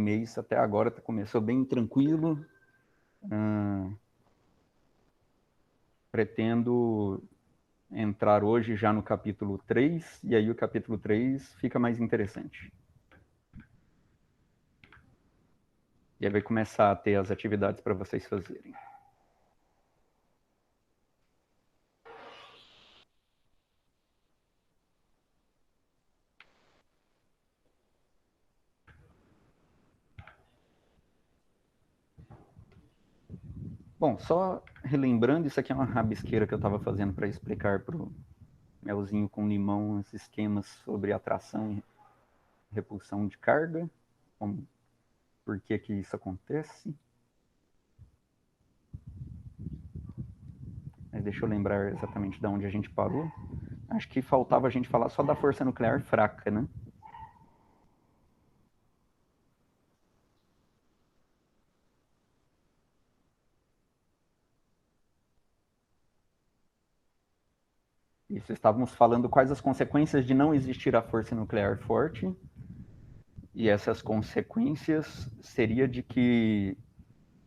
mês até agora começou bem tranquilo. Pretendo entrar hoje já no capítulo 3, e aí o capítulo 3 fica mais interessante. E aí vai começar a ter as atividades para vocês fazerem. Bom, só relembrando, isso aqui é uma rabisqueira que eu estava fazendo para explicar para o Melzinho com limão os esquemas sobre atração e repulsão de carga, por que que isso acontece. Mas deixa eu lembrar exatamente de onde a gente parou. Acho que faltava a gente falar só da força nuclear fraca, né? Isso, estávamos falando quais as consequências de não existir a força nuclear forte. E essas consequências seria de que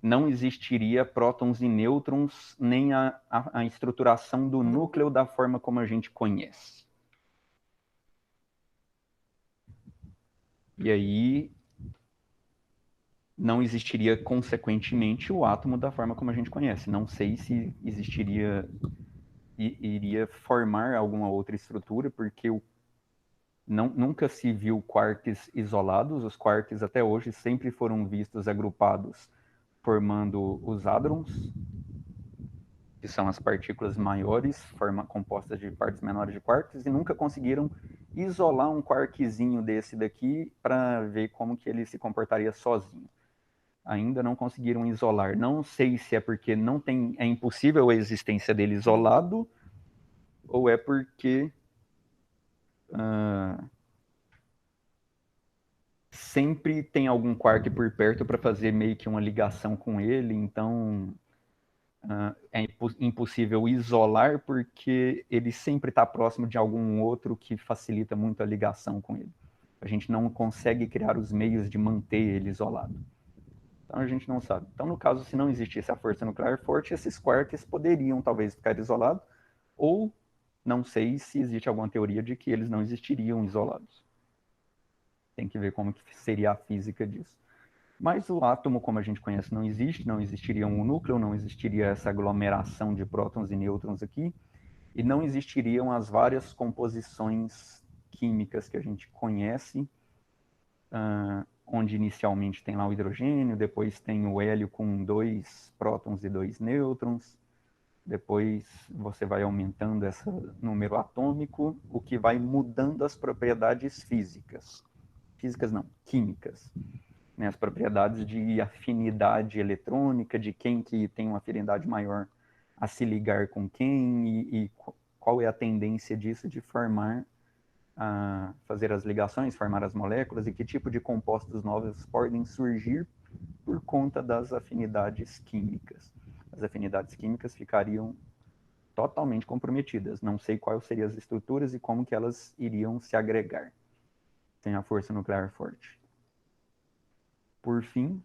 não existiria prótons e nêutrons, nem a estruturação do núcleo da forma como a gente conhece. E aí não existiria, consequentemente, o átomo da forma como a gente conhece. Não sei se existiria, iria formar alguma outra estrutura, porque nunca se viu quarks isolados. Os quarks até hoje sempre foram vistos agrupados, formando os hadrons, que são as partículas maiores, compostas de partes menores de quarks, e nunca conseguiram isolar um quarkzinho desse daqui para ver como que ele se comportaria sozinho. Ainda não conseguiram isolar. Não sei se é porque é impossível a existência dele isolado, ou é porque sempre tem algum quark por perto para fazer meio que uma ligação com ele, então é impossível isolar porque ele sempre está próximo de algum outro que facilita muito a ligação com ele. A gente não consegue criar os meios de manter ele isolado. Então a gente não sabe. Então, no caso, se não existisse a força nuclear forte, esses quarks poderiam talvez ficar isolados, ou não sei se existe alguma teoria de que eles não existiriam isolados. Tem que ver como que seria a física disso. Mas o átomo, como a gente conhece, não existe, não existiria um núcleo, não existiria essa aglomeração de prótons e nêutrons aqui, e não existiriam as várias composições químicas que a gente conhece, onde inicialmente tem lá o hidrogênio, depois tem o hélio com 2 prótons e 2 nêutrons, depois você vai aumentando esse número atômico, o que vai mudando as propriedades físicas. Físicas não, químicas. Né, as propriedades de afinidade eletrônica, de quem que tem uma afinidade maior a se ligar com quem, e qual é a tendência disso de fazer as ligações, formar as moléculas, e que tipo de compostos novos podem surgir por conta das afinidades químicas. As afinidades químicas ficariam totalmente comprometidas. Não sei quais seriam as estruturas e como que elas iriam se agregar sem a força nuclear forte. Por fim,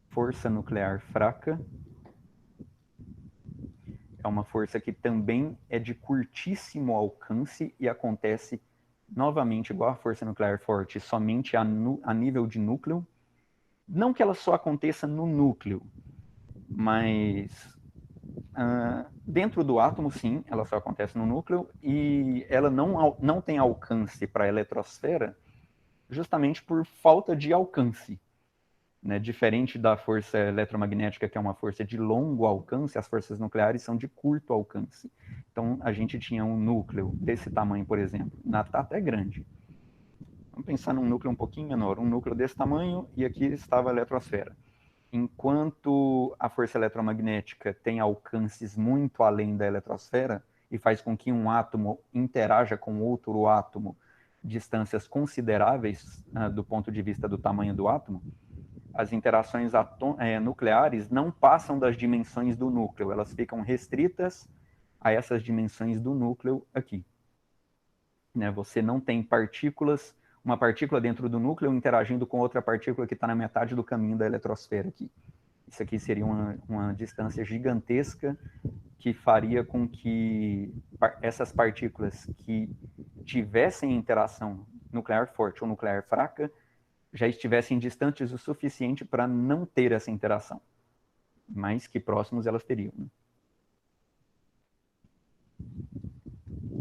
força nuclear fraca é uma força que também é de curtíssimo alcance e acontece novamente igual a força nuclear forte, somente a nível de núcleo. Não que ela só aconteça no núcleo, mas dentro do átomo, sim, ela só acontece no núcleo, e ela não tem alcance para a eletrosfera justamente por falta de alcance. Né? Diferente da força eletromagnética, que é uma força de longo alcance, as forças nucleares são de curto alcance. Então, a gente tinha um núcleo desse tamanho, por exemplo, tá até grande. Vamos pensar num núcleo um pouquinho menor, um núcleo desse tamanho, e aqui estava a eletrosfera. Enquanto a força eletromagnética tem alcances muito além da eletrosfera e faz com que um átomo interaja com outro átomo distâncias consideráveis do ponto de vista do tamanho do átomo, as interações nucleares não passam das dimensões do núcleo, elas ficam restritas a essas dimensões do núcleo aqui. né? Você não tem partículas, uma partícula dentro do núcleo interagindo com outra partícula que está na metade do caminho da eletrosfera aqui. Isso aqui seria uma distância gigantesca que faria com que essas partículas que tivessem interação nuclear forte ou nuclear fraca já estivessem distantes o suficiente para não ter essa interação, mas que próximos elas teriam. Né?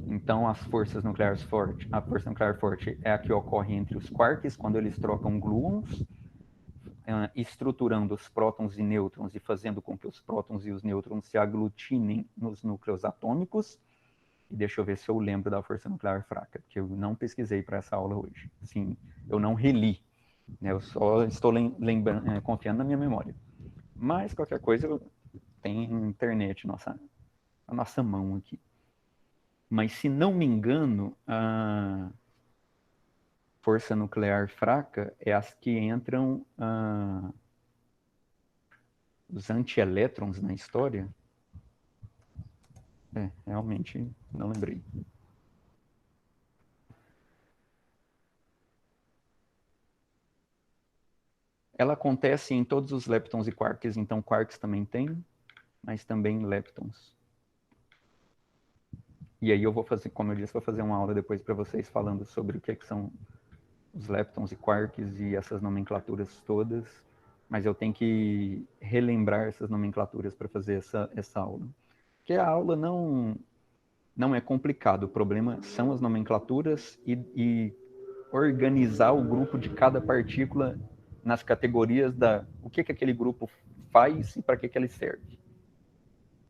Então, as forças nucleares fortes, a força nuclear forte é a que ocorre entre os quarks quando eles trocam gluons, estruturando os prótons e nêutrons e fazendo com que os prótons e os nêutrons se aglutinem nos núcleos atômicos. E deixa eu ver se eu lembro da força nuclear fraca, porque eu não pesquisei para essa aula hoje. Sim, eu não reli, né? Eu só estou lembrando, confiando na minha memória. Mas qualquer coisa, tem internet a nossa mão aqui. Mas se não me engano, a força nuclear fraca é as que entram os antielétrons na história. Realmente não lembrei. Ela acontece em todos os leptons e quarks, então quarks também tem, mas também leptons. E aí eu vou fazer, como eu disse, vou fazer uma aula depois para vocês falando sobre o que são os leptons e quarks e essas nomenclaturas todas, mas eu tenho que relembrar essas nomenclaturas para fazer essa aula. Porque a aula não é complicado, o problema são as nomenclaturas e organizar o grupo de cada partícula nas categorias da o que aquele grupo faz e para que ele serve.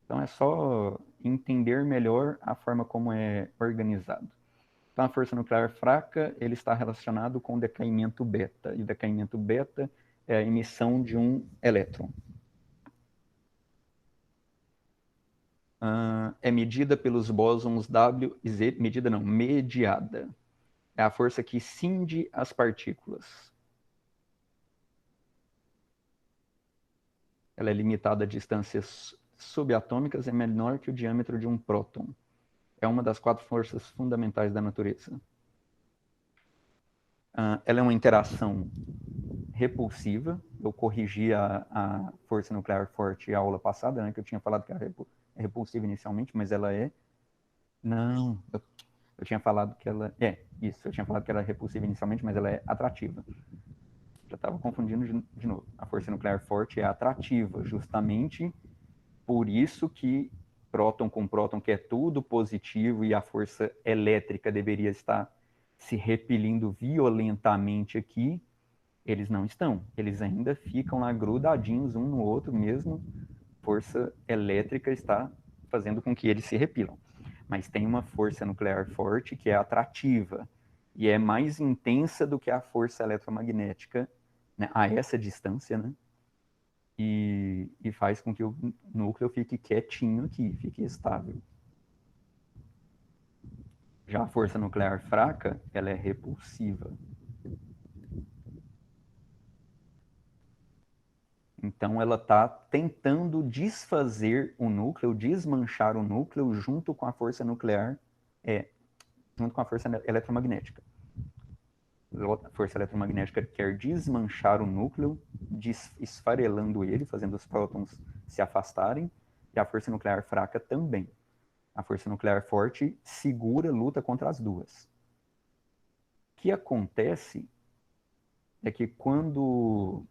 Então é só entender melhor a forma como é organizado. Então a força nuclear fraca ele está relacionado com o decaimento beta, e o decaimento beta é a emissão de um elétron. É medida pelos bósons W e Z, medida não, mediada. É a força que cinge as partículas. Ela é limitada a distâncias subatômicas e é menor que o diâmetro de um próton. É uma das 4 forças fundamentais da natureza. Ela é uma interação repulsiva. Eu corrigi a força nuclear forte a aula passada, né, que eu tinha falado que era repulsiva inicialmente, mas ela é... Não, eu tinha falado que ela... eu tinha falado que ela é repulsiva inicialmente, mas ela é atrativa. Já estava confundindo de novo. A força nuclear forte é atrativa, justamente por isso que próton com próton, que é tudo positivo, e a força elétrica deveria estar se repelindo violentamente aqui, eles não estão. Eles ainda ficam lá grudadinhos um no outro, mesmo força elétrica está fazendo com que eles se repilam. Mas tem uma força nuclear forte que é atrativa e é mais intensa do que a força eletromagnética, né, a essa distância, né? E faz com que o núcleo fique quietinho aqui, fique estável. Já a força nuclear fraca, ela é repulsiva. Então ela está tentando desfazer o núcleo, desmanchar o núcleo junto com a força nuclear, junto com a força eletromagnética. A força eletromagnética quer desmanchar o núcleo, esfarelando ele, fazendo os prótons se afastarem, e a força nuclear fraca também. A força nuclear forte segura, luta contra as duas. O que acontece é que quando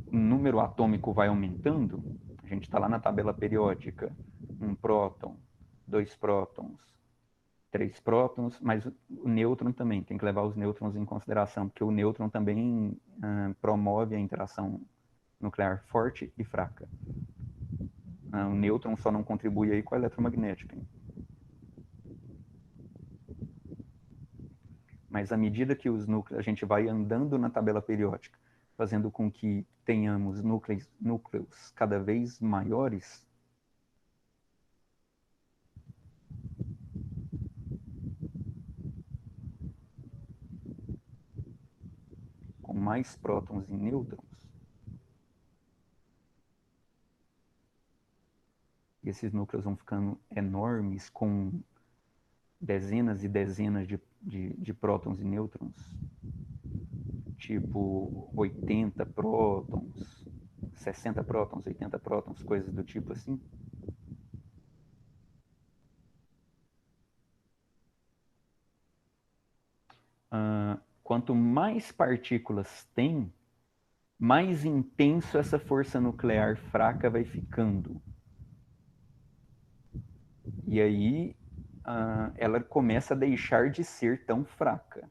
o número atômico vai aumentando, a gente está lá na tabela periódica, um próton, 2 prótons, 3 prótons, mas o nêutron também, tem que levar os nêutrons em consideração, porque o nêutron também promove a interação nuclear forte e fraca. O nêutron só não contribui aí com a eletromagnética. Mas à medida que os núcleos, a gente vai andando na tabela periódica, fazendo com que tenhamos núcleos cada vez maiores, com mais prótons e nêutrons, E esses núcleos vão ficando enormes, com dezenas e dezenas de prótons e nêutrons, tipo 80 prótons, 60 prótons, 80 prótons, coisas do tipo assim. Quanto mais partículas tem, mais intenso essa força nuclear fraca vai ficando. E aí ela começa a deixar de ser tão fraca.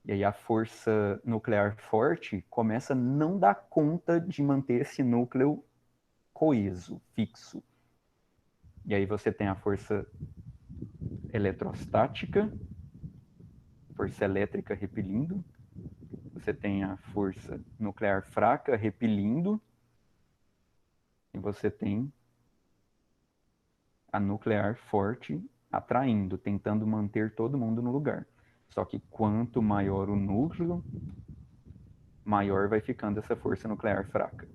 E aí a força nuclear forte começa a não dar conta de manter esse núcleo coeso, fixo. E aí você tem a força eletrostática, força elétrica repelindo, você tem a força nuclear fraca repelindo, e você tem a nuclear forte atraindo, tentando manter todo mundo no lugar. Só que quanto maior o núcleo, maior vai ficando essa força nuclear fraca,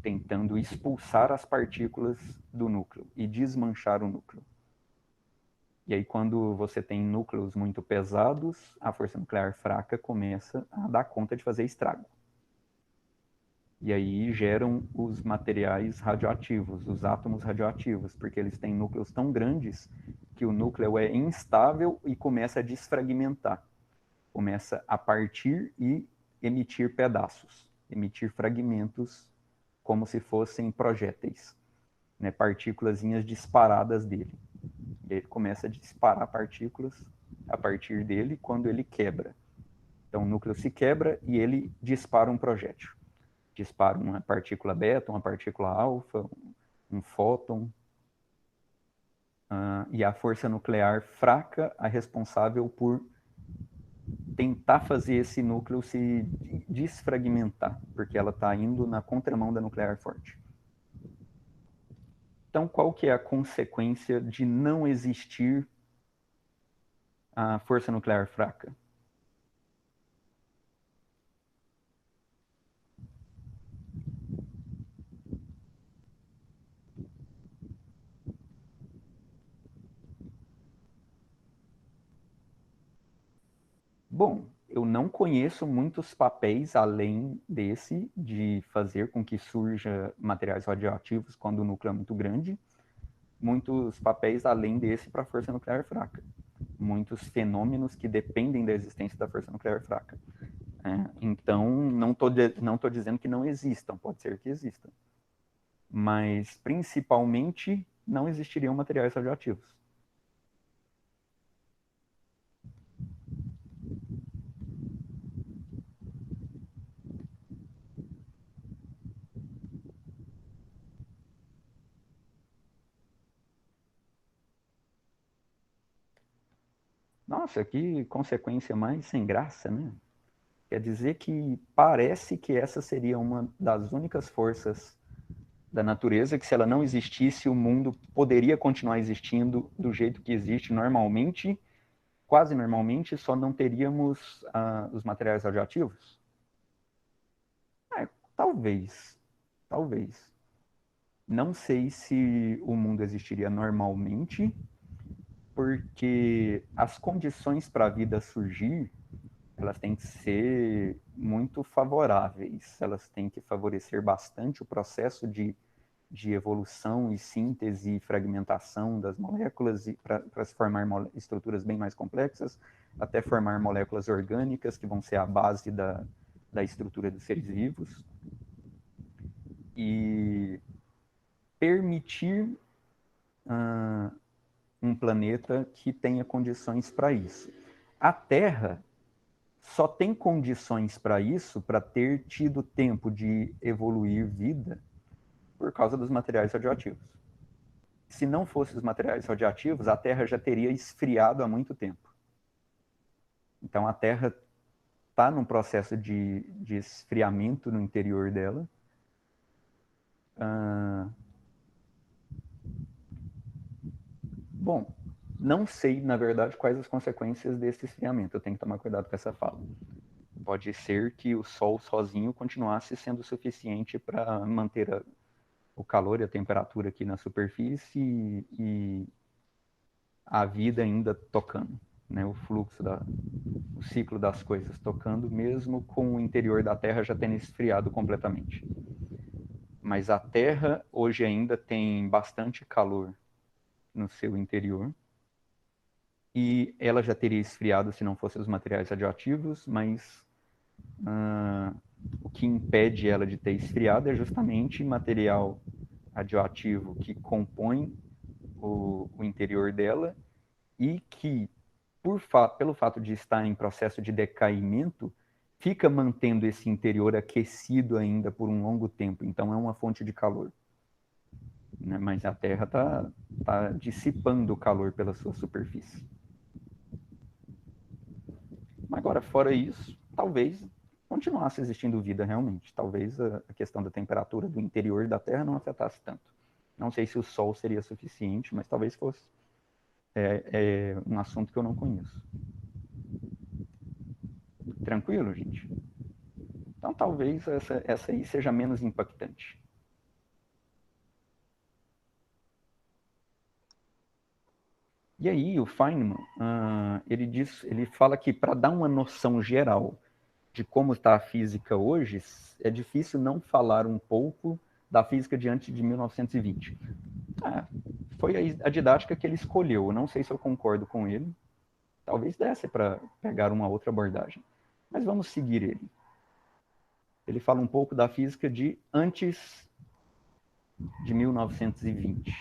tentando expulsar as partículas do núcleo e desmanchar o núcleo. E aí, quando você tem núcleos muito pesados, a força nuclear fraca começa a dar conta de fazer estrago. E aí geram os materiais radioativos, os átomos radioativos, porque eles têm núcleos tão grandes que o núcleo é instável e começa a desfragmentar. Começa a partir e emitir pedaços, emitir fragmentos como se fossem projéteis, né, partículazinhas disparadas dele. E aí ele começa a disparar partículas a partir dele quando ele quebra. Então o núcleo se quebra e ele dispara um projétil. Dispara uma partícula beta, uma partícula alfa, um fóton. E a força nuclear fraca é responsável por tentar fazer esse núcleo se desfragmentar, porque ela está indo na contramão da nuclear forte. Então, qual que é a consequência de não existir a força nuclear fraca? Bom, eu não conheço muitos papéis além desse de fazer com que surja materiais radioativos quando o núcleo é muito grande, muitos papéis além desse para a força nuclear fraca, muitos fenômenos que dependem da existência da força nuclear fraca. Então, não tô dizendo que não existam, pode ser que existam, mas principalmente não existiriam materiais radioativos. Nossa, que consequência mais sem graça, né? Quer dizer que parece que essa seria uma das únicas forças da natureza que, se ela não existisse, o mundo poderia continuar existindo do jeito que existe normalmente, quase normalmente, só não teríamos os materiais radioativos? Talvez, talvez. Não sei se o mundo existiria normalmente, porque as condições para a vida surgir, elas têm que ser muito favoráveis, elas têm que favorecer bastante o processo de evolução e síntese e fragmentação das moléculas para se formar estruturas bem mais complexas, até formar moléculas orgânicas que vão ser a base da estrutura dos seres vivos. E permitir um planeta que tenha condições para isso. A Terra só tem condições para isso, para ter tido tempo de evoluir vida, por causa dos materiais radioativos. Se não fossem os materiais radioativos, a Terra já teria esfriado há muito tempo. Então a Terra está num processo de esfriamento no interior dela. Bom, não sei, na verdade, quais as consequências desse esfriamento. Eu tenho que tomar cuidado com essa fala. Pode ser que o Sol sozinho continuasse sendo suficiente para manter o calor e a temperatura aqui na superfície e a vida ainda tocando, né? O fluxo, o ciclo das coisas tocando, mesmo com o interior da Terra já tendo esfriado completamente. Mas a Terra hoje ainda tem bastante calor no seu interior, e ela já teria esfriado se não fossem os materiais radioativos, mas o que impede ela de ter esfriado é justamente material radioativo que compõe o interior dela e que, pelo fato de estar em processo de decaimento, fica mantendo esse interior aquecido ainda por um longo tempo. Então é uma fonte de calor. Né? Mas a Terra está dissipando o calor pela sua superfície. Agora, fora isso, talvez continuasse existindo vida realmente. Talvez a questão da temperatura do interior da Terra não afetasse tanto. Não sei se o Sol seria suficiente, mas talvez fosse. É um assunto que eu não conheço. Tranquilo, gente? Então, talvez essa aí seja menos impactante. E aí, o Feynman, ele fala que para dar uma noção geral de como está a física hoje, é difícil não falar um pouco da física de antes de 1920. Foi a didática que ele escolheu. Eu não sei se eu concordo com ele. Talvez desse para pegar uma outra abordagem. Mas vamos seguir ele. Ele fala um pouco da física de antes de 1920,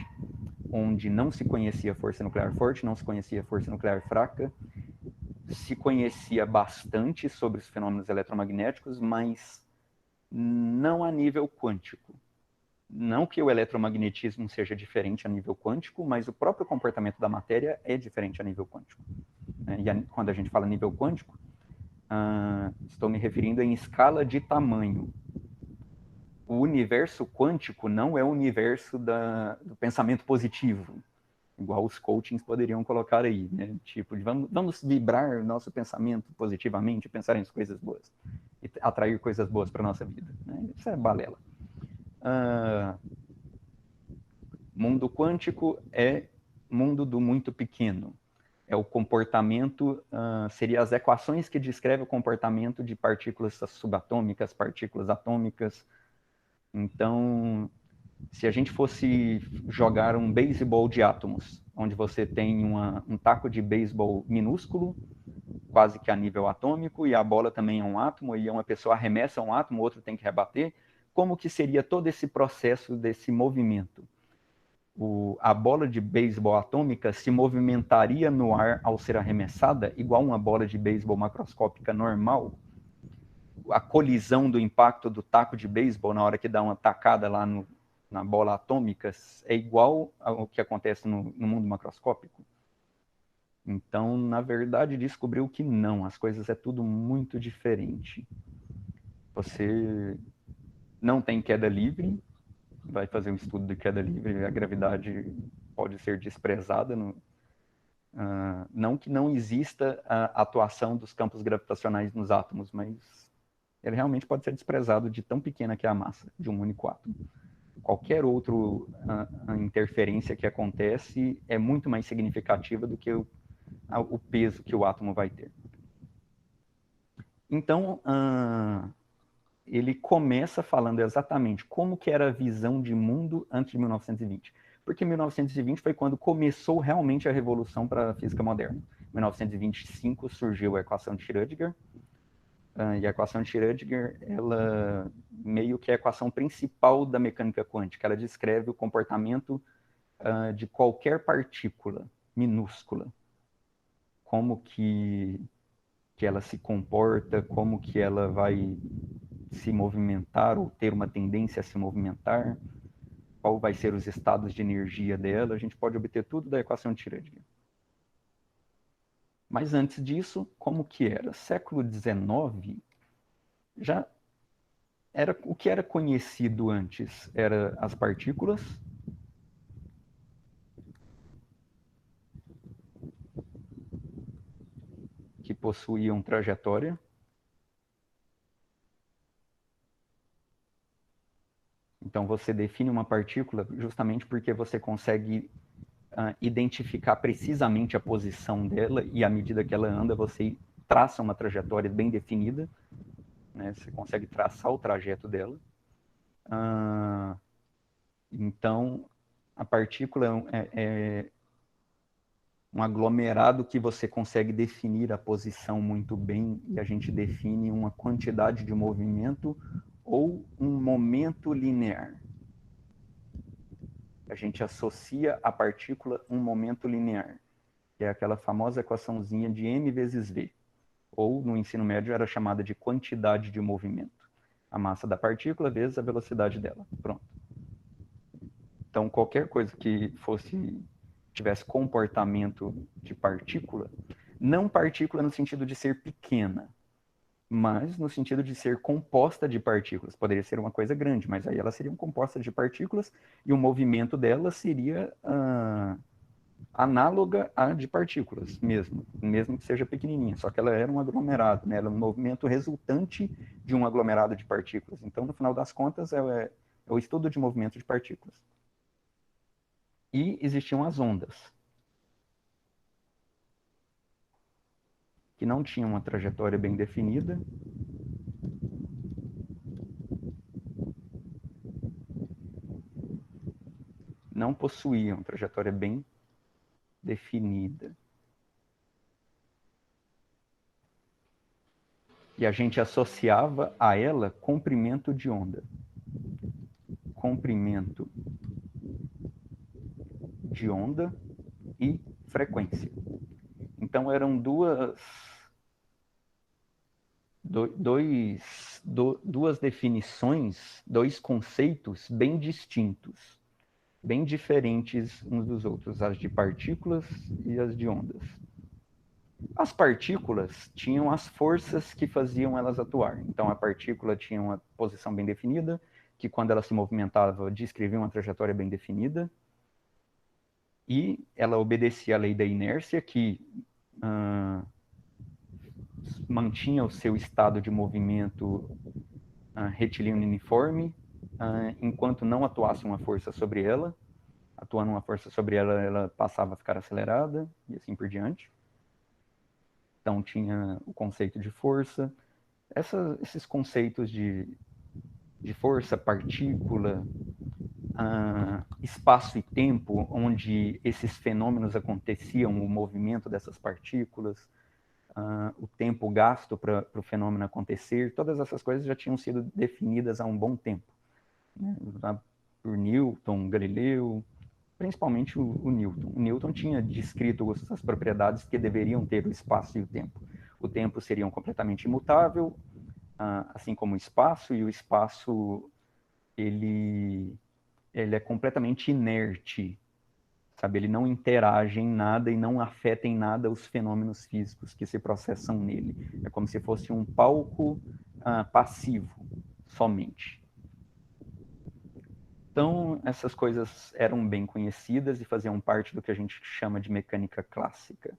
onde não se conhecia força nuclear forte, não se conhecia força nuclear fraca, se conhecia bastante sobre os fenômenos eletromagnéticos, mas não a nível quântico. Não que o eletromagnetismo seja diferente a nível quântico, mas o próprio comportamento da matéria é diferente a nível quântico. E quando a gente fala nível quântico, estou me referindo em escala de tamanho. O universo quântico não é o universo do pensamento positivo, igual os coachings poderiam colocar aí, né? Tipo, vamos vibrar nosso pensamento positivamente, pensar em coisas boas e atrair coisas boas para nossa vida. Né? Isso é balela. Mundo quântico é mundo do muito pequeno. É o comportamento, seria as equações que descrevem o comportamento de partículas subatômicas, partículas atômicas. Então, se a gente fosse jogar um beisebol de átomos, onde você tem um taco de beisebol minúsculo, quase que a nível atômico, e a bola também é um átomo, e uma pessoa arremessa um átomo, o outro tem que rebater, como que seria todo esse processo desse movimento? A bola de beisebol atômica se movimentaria no ar ao ser arremessada, igual uma bola de beisebol macroscópica normal. A colisão do impacto do taco de beisebol na hora que dá uma tacada lá na bola atômica é igual ao que acontece no mundo macroscópico. Então, na verdade, descobriu que não, as coisas é tudo muito diferente. Você não tem queda livre, vai fazer um estudo de queda livre, a gravidade pode ser desprezada. Não que não exista a atuação dos campos gravitacionais nos átomos, mas ele realmente pode ser desprezado de tão pequena que é a massa de um único átomo. Qualquer outra interferência que acontece é muito mais significativa do que o peso que o átomo vai ter. Então, ele começa falando exatamente como que era a visão de mundo antes de 1920. Porque 1920 foi quando começou realmente a revolução para a física moderna. Em 1925 surgiu a equação de Schrödinger, e a equação de Schrödinger, ela meio que é a equação principal da mecânica quântica. Ela descreve o comportamento de qualquer partícula minúscula. Como que ela se comporta, como que ela vai se movimentar ou ter uma tendência a se movimentar, qual vai ser os estados de energia dela. A gente pode obter tudo da equação de Schrödinger. Mas antes disso, como que era? Século XIX, já era o que era conhecido antes era as partículas, que possuíam trajetória. Então, você define uma partícula justamente porque você consegue identificar precisamente a posição dela e, à medida que ela anda, você traça uma trajetória bem definida, né? Você consegue traçar o trajeto dela. Então, a partícula é um aglomerado que você consegue definir a posição muito bem, e a gente define uma quantidade de movimento ou um momento linear. A gente associa à partícula um momento linear, que é aquela famosa equaçãozinha de m vezes v, ou no ensino médio era chamada de quantidade de movimento. A massa da partícula vezes a velocidade dela. Pronto. Então, qualquer coisa que tivesse comportamento de partícula, não partícula no sentido de ser pequena, mas no sentido de ser composta de partículas. Poderia ser uma coisa grande, mas aí elas seriam compostas de partículas e o movimento delas seria análoga à de partículas mesmo que seja pequenininha, só que ela era um aglomerado, né? Ela é um movimento resultante de um aglomerado de partículas. Então, no final das contas, é o estudo de movimento de partículas. E existiam as ondas, que não tinham uma trajetória bem definida, não possuíam trajetória bem definida. E a gente associava a ela comprimento de onda. Comprimento de onda e frequência. Então eram duas definições, dois conceitos bem distintos, bem diferentes uns dos outros, as de partículas e as de ondas. As partículas tinham as forças que faziam elas atuar. Então, a partícula tinha uma posição bem definida, que quando ela se movimentava, descrevia uma trajetória bem definida, e ela obedecia à lei da inércia, que mantinha o seu estado de movimento retilíneo uniforme, enquanto não atuasse uma força sobre ela. Atuando uma força sobre ela, ela passava a ficar acelerada, e assim por diante. Então, tinha o conceito de força. Esses conceitos de força, partícula, espaço e tempo, onde esses fenômenos aconteciam, o movimento dessas partículas, o tempo gasto para o fenômeno acontecer, todas essas coisas já tinham sido definidas há um bom tempo, né? Por Newton, Galileu, principalmente o Newton. O Newton tinha descrito as propriedades que deveriam ter o espaço e o tempo. O tempo seria completamente imutável, assim como o espaço, e o espaço ele é completamente inerte, sabe? Ele não interage em nada e não afeta em nada os fenômenos físicos que se processam nele. É como se fosse um palco passivo, somente. Então, essas coisas eram bem conhecidas e faziam parte do que a gente chama de mecânica clássica.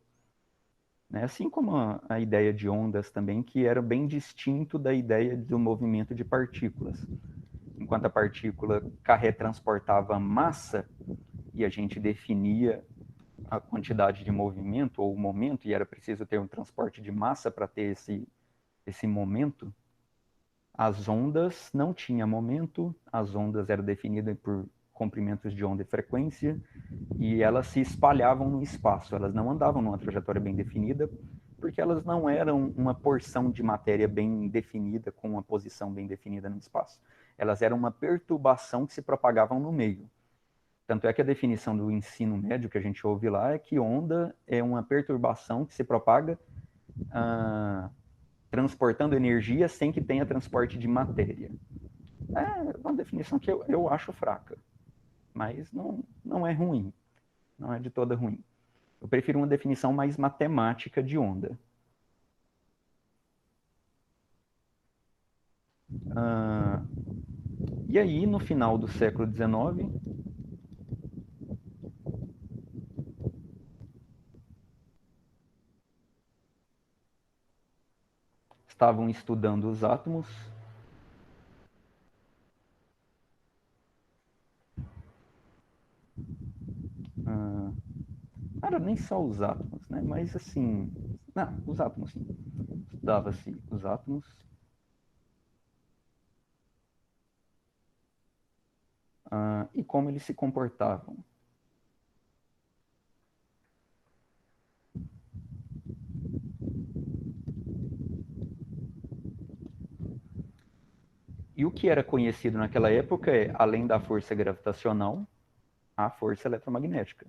Né? Assim como a ideia de ondas também, que era bem distinto da ideia do movimento de partículas. Enquanto a partícula transportava massa, e a gente definia a quantidade de movimento ou o momento, e era preciso ter um transporte de massa para ter esse momento, as ondas não tinham momento, as ondas eram definidas por comprimentos de onda e frequência, e elas se espalhavam no espaço, elas não andavam numa trajetória bem definida, porque elas não eram uma porção de matéria bem definida, com uma posição bem definida no espaço. Elas eram uma perturbação que se propagavam no meio. Tanto é que a definição do ensino médio que a gente ouve lá é que onda é uma perturbação que se propaga transportando energia sem que tenha transporte de matéria. É uma definição que eu acho fraca, mas não é ruim, não é de toda ruim. Eu prefiro uma definição mais matemática de onda. E aí, no final do século XIX, estavam estudando os átomos nem só os átomos, né? Mas assim, não, os átomos sim. Estudava-se os átomos. E como eles se comportavam. E o que era conhecido naquela época é, além da força gravitacional, a força eletromagnética.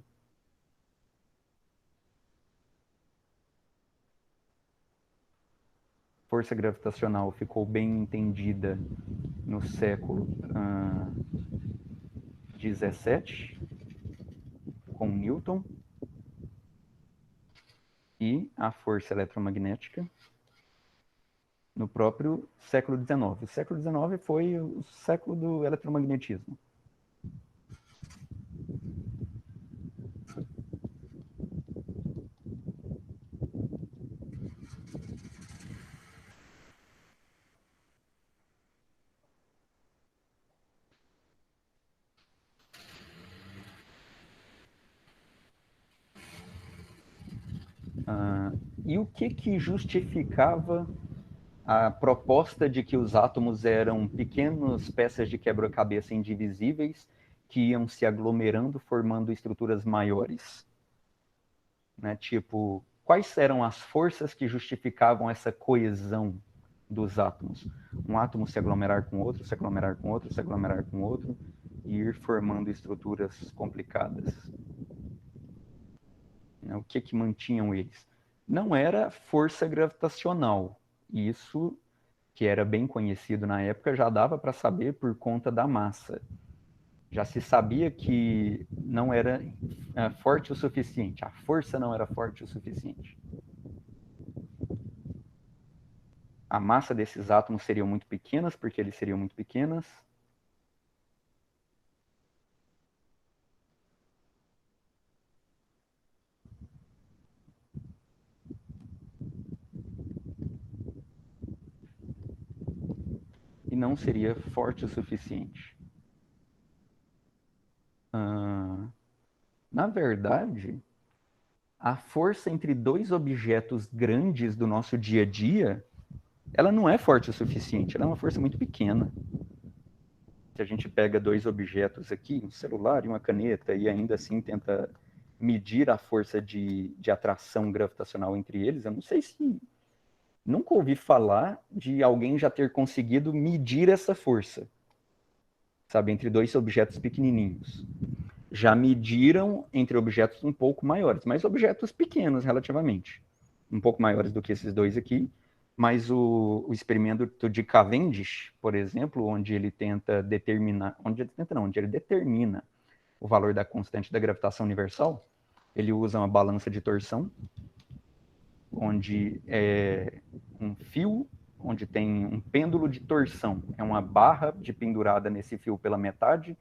Força gravitacional ficou bem entendida no século XVII, com Newton, e a força eletromagnética no próprio século XIX. O século XIX foi o século do eletromagnetismo. E o que justificava a proposta de que os átomos eram pequenas peças de quebra-cabeça indivisíveis que iam se aglomerando, formando estruturas maiores? Né? Tipo, quais eram as forças que justificavam essa coesão dos átomos? Um átomo se aglomerar com outro, se aglomerar com outro, se aglomerar com outro, e ir formando estruturas complicadas. O que mantinham eles? Não era força gravitacional. Isso, que era bem conhecido na época, já dava para saber por conta da massa. Já se sabia que não era forte o suficiente, a força não era forte o suficiente. A massa desses átomos seriam muito pequenas, porque eles seriam muito pequenas. E não seria forte o suficiente. Na verdade, a força entre dois objetos grandes do nosso dia a dia, ela não é forte o suficiente, ela é uma força muito pequena. Se a gente pega dois objetos aqui, um celular e uma caneta, e ainda assim tenta medir a força de atração gravitacional entre eles, eu não sei se... Nunca ouvi falar de alguém já ter conseguido medir essa força, sabe, entre dois objetos pequenininhos. Já mediram entre objetos um pouco maiores, mas objetos pequenos relativamente, um pouco maiores do que esses dois aqui, mas o experimento de Cavendish, por exemplo, onde ele tenta determinar, onde ele determina o valor da constante da gravitação universal, ele usa uma balança de torção, onde é um fio, onde tem um pêndulo de torção, é uma barra de pendurada nesse fio pela metade,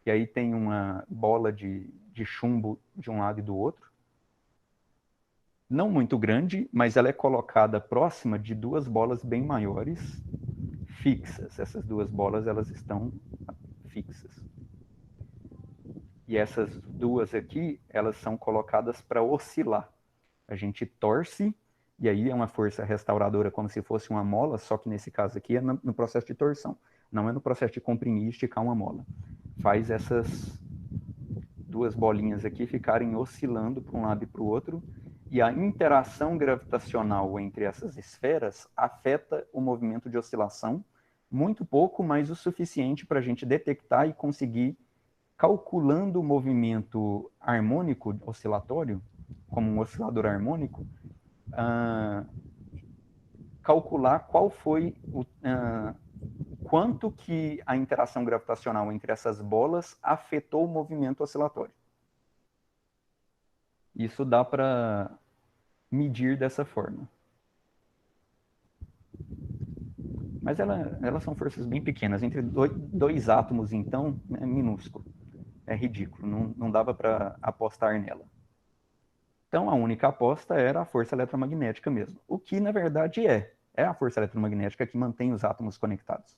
e aí tem uma bola de chumbo de um lado e do outro. Não muito grande, mas ela é colocada próxima de duas bolas bem maiores, fixas. Essas duas bolas, elas estão fixas. E essas duas aqui, elas são colocadas para oscilar. A gente torce, e aí é uma força restauradora como se fosse uma mola, só que nesse caso aqui é no processo de torção, não é no processo de comprimir e esticar uma mola. Faz essas duas bolinhas aqui ficarem oscilando para um lado e para o outro, e a interação gravitacional entre essas esferas afeta o movimento de oscilação, muito pouco, mas o suficiente para a gente detectar e conseguir, calculando o movimento harmônico oscilatório, como um oscilador harmônico, calcular qual foi quanto que a interação gravitacional entre essas bolas afetou o movimento oscilatório. Isso dá para medir dessa forma. Mas elas são forças bem pequenas. Entre dois átomos, então, é minúsculo. É ridículo. Não dava para apostar nela. Então, a única aposta era a força eletromagnética mesmo. O que, na verdade, é a força eletromagnética que mantém os átomos conectados,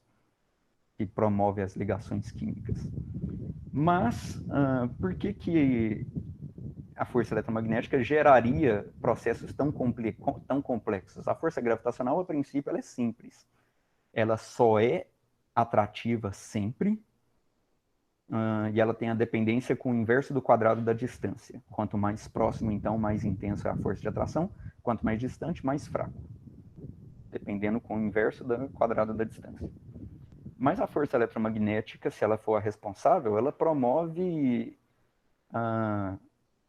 que promove as ligações químicas. Mas, por que a força eletromagnética geraria processos tão complexos. A força gravitacional, a princípio, ela é simples. Ela só é atrativa sempre, e ela tem a dependência com o inverso do quadrado da distância. Quanto mais próximo, então, mais intensa é a força de atração. Quanto mais distante, mais fraco. Dependendo com o inverso do quadrado da distância. Mas a força eletromagnética, se ela for a responsável, ela promove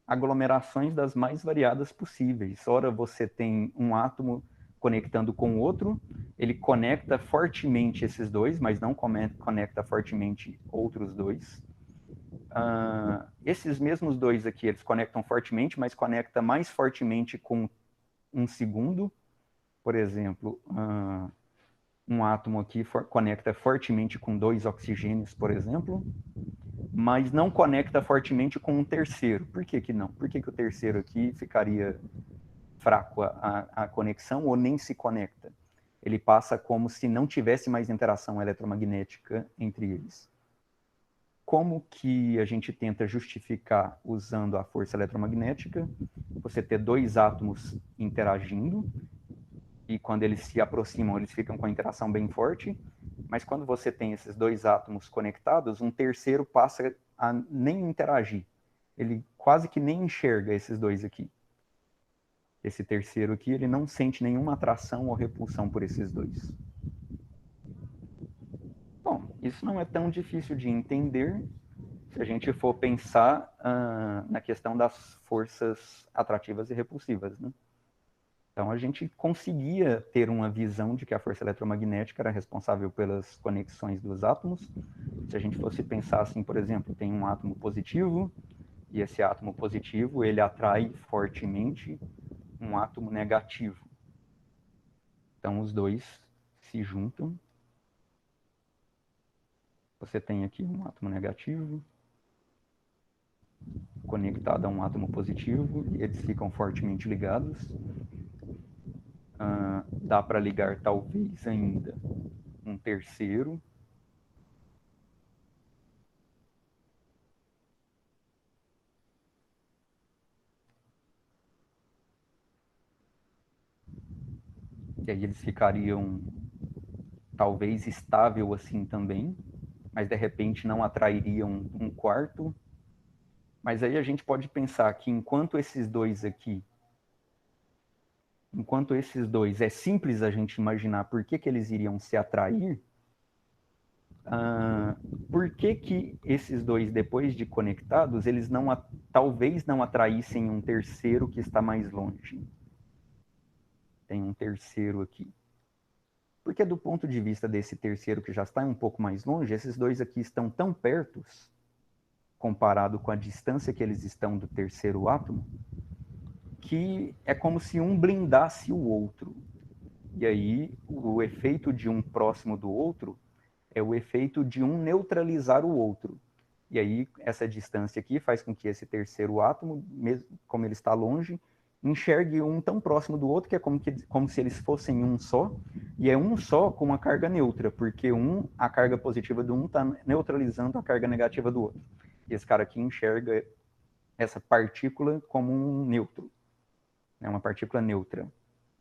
aglomerações das mais variadas possíveis. Ora, você tem um átomo conectando com o outro, ele conecta fortemente esses dois, mas não conecta fortemente outros dois. Esses mesmos dois aqui, eles conectam fortemente, mas conecta mais fortemente com um segundo. Por exemplo, um átomo aqui conecta fortemente com 2 oxigênios, por exemplo, mas não conecta fortemente com um terceiro. Por que que não? Por que que o terceiro aqui ficaria fraco a conexão ou nem se conecta? Ele passa como se não tivesse mais interação eletromagnética entre eles. Como que a gente tenta justificar usando a força eletromagnética? Você ter dois átomos interagindo, e quando eles se aproximam, eles ficam com a interação bem forte, mas quando você tem esses dois átomos conectados, um terceiro passa a nem interagir. Ele quase que nem enxerga esses dois aqui. Esse terceiro aqui, ele não sente nenhuma atração ou repulsão por esses dois. Bom, isso não é tão difícil de entender se a gente for pensar na questão das forças atrativas e repulsivas, né? Então, a gente conseguia ter uma visão de que a força eletromagnética era responsável pelas conexões dos átomos. Se a gente fosse pensar assim, por exemplo, tem um átomo positivo, e esse átomo positivo, ele atrai fortemente um átomo negativo. Então, os dois se juntam. Você tem aqui um átomo negativo conectado a um átomo positivo, e eles ficam fortemente ligados. Dá para ligar talvez ainda um terceiro. E aí eles ficariam talvez estável assim também, mas de repente não atrairiam um quarto. Mas aí a gente pode pensar que enquanto esses dois é simples a gente imaginar por que eles iriam se atrair, por que esses dois, depois de conectados, eles talvez não atraíssem um terceiro que está mais longe? Tem um terceiro aqui. Porque do ponto de vista desse terceiro que já está um pouco mais longe, esses dois aqui estão tão pertos, comparado com a distância que eles estão do terceiro átomo, que é como se um blindasse o outro. E aí, o efeito de um próximo do outro é o efeito de um neutralizar o outro. E aí, essa distância aqui faz com que esse terceiro átomo, mesmo como ele está longe, enxergue um tão próximo do outro que é como se eles fossem um só, e é um só com uma carga neutra, porque a carga positiva do um está neutralizando a carga negativa do outro. E esse cara aqui enxerga essa partícula como um neutro, né, uma partícula neutra,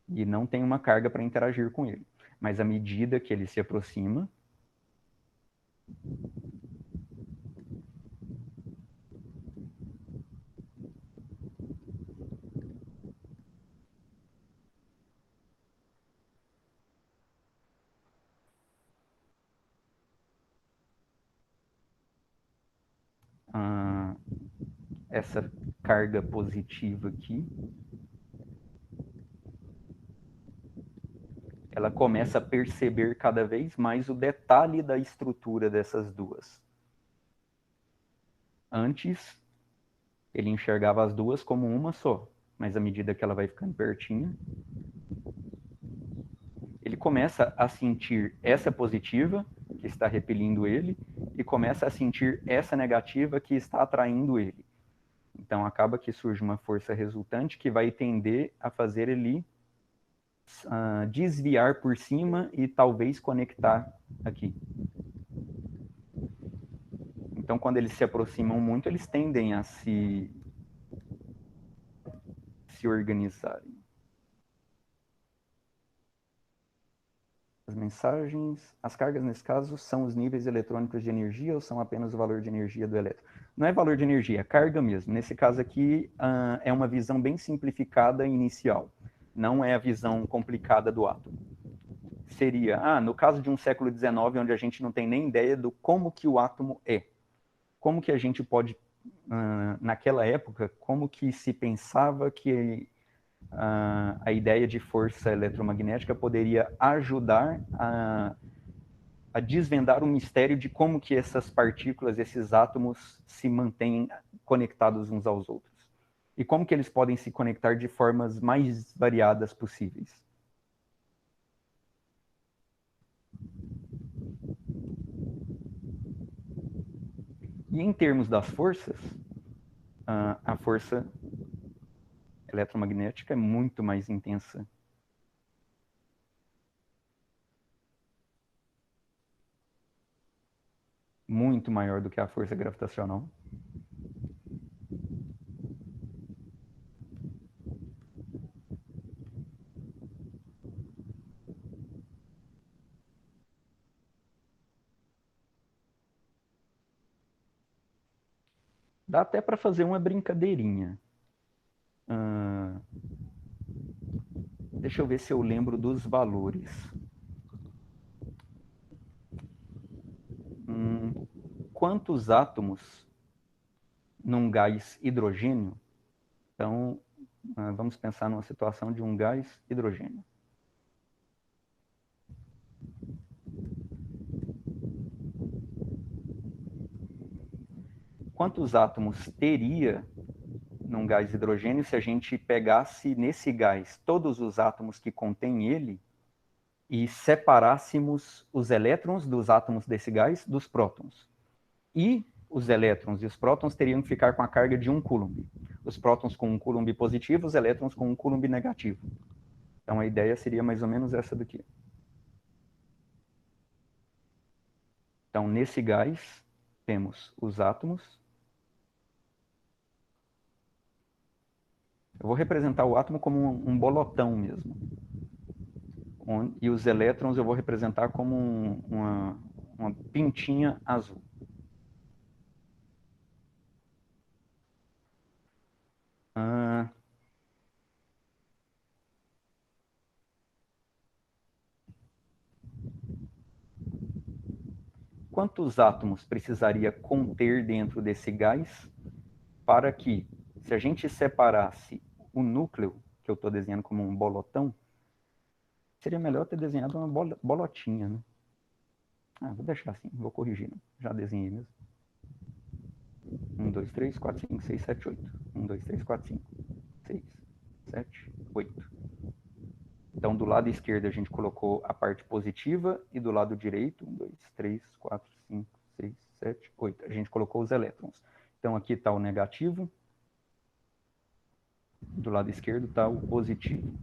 e não tem uma carga para interagir com ele. Mas à medida que ele se aproxima, essa carga positiva aqui, ela começa a perceber cada vez mais o detalhe da estrutura dessas duas. Antes, ele enxergava as duas como uma só, mas à medida que ela vai ficando pertinho, ele começa a sentir essa positiva, que está repelindo ele, e começa a sentir essa negativa que está atraindo ele. Então, acaba que surge uma força resultante que vai tender a fazer ele desviar por cima e talvez conectar aqui. Então, quando eles se aproximam muito, eles tendem a se se organizarem. As mensagens, as cargas nesse caso são os níveis eletrônicos de energia ou são apenas o valor de energia do elétron? Não é valor de energia, é carga mesmo. Nesse caso aqui, é uma visão bem simplificada inicial. Não é a visão complicada do átomo. Seria, no caso de um século XIX, onde a gente não tem nem ideia do como que o átomo é. Como que a gente pode, naquela época, como que se pensava que a ideia de força eletromagnética poderia ajudar a desvendar o mistério de como que essas partículas, esses átomos, se mantêm conectados uns aos outros. E como que eles podem se conectar de formas mais variadas possíveis. E em termos das forças, a força eletromagnética é muito mais intensa. Muito maior do que a força gravitacional. Dá até para fazer uma brincadeirinha. Deixa eu ver se eu lembro dos valores. Quantos átomos num gás hidrogênio? Então, vamos pensar numa situação de um gás hidrogênio. Quantos átomos teria num gás hidrogênio se a gente pegasse nesse gás todos os átomos que contém ele e separássemos os elétrons dos átomos desse gás dos prótons? E os elétrons e os prótons teriam que ficar com a carga de 1 coulomb. Os prótons com 1 coulomb positivo, os elétrons com 1 coulomb negativo. Então a ideia seria mais ou menos essa daqui. Então nesse gás temos os átomos. Eu vou representar o átomo como um bolotão mesmo. E os elétrons eu vou representar como uma pintinha azul. Quantos átomos precisaria conter dentro desse gás para que, se a gente separasse o núcleo, que eu estou desenhando como um bolotão, seria melhor ter desenhado uma bolotinha, né? Vou deixar assim, vou corrigir, né? Já desenhei mesmo. 1, 2, 3, 4, 5, 6, 7, 8. 1, 2, 3, 4, 5, 6, 7, 8. Então, do lado esquerdo a gente colocou a parte positiva e do lado direito, 1, 2, 3, 4, 5, 6, 7, 8. A gente colocou os elétrons. Então, aqui está o negativo. Do lado esquerdo está o positivo.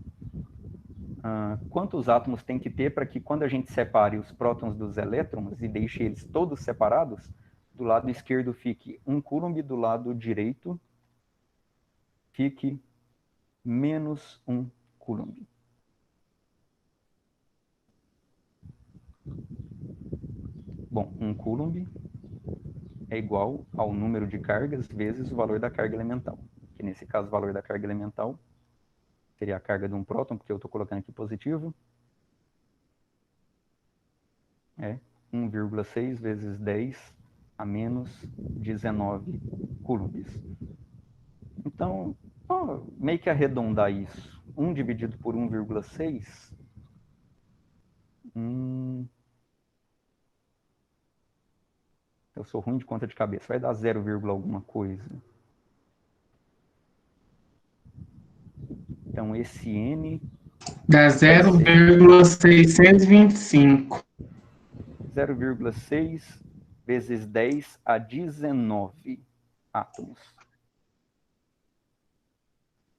Quantos átomos tem que ter para que quando a gente separe os prótons dos elétrons e deixe eles todos separados, do lado esquerdo fique 1 coulomb, do lado direito fique menos 1 coulomb. Bom, 1 coulomb é igual ao número de cargas vezes o valor da carga elemental. Que nesse caso o valor da carga elemental seria a carga de um próton, porque eu estou colocando aqui positivo. É 1,6 vezes 10 a menos 19 coulombs. Então, meio que arredondar isso. 1 dividido por 1,6. Eu sou ruim de conta de cabeça. Vai dar 0, alguma coisa. Então, esse N... Dá 0,625. 0,6 vezes 10 a 19 átomos.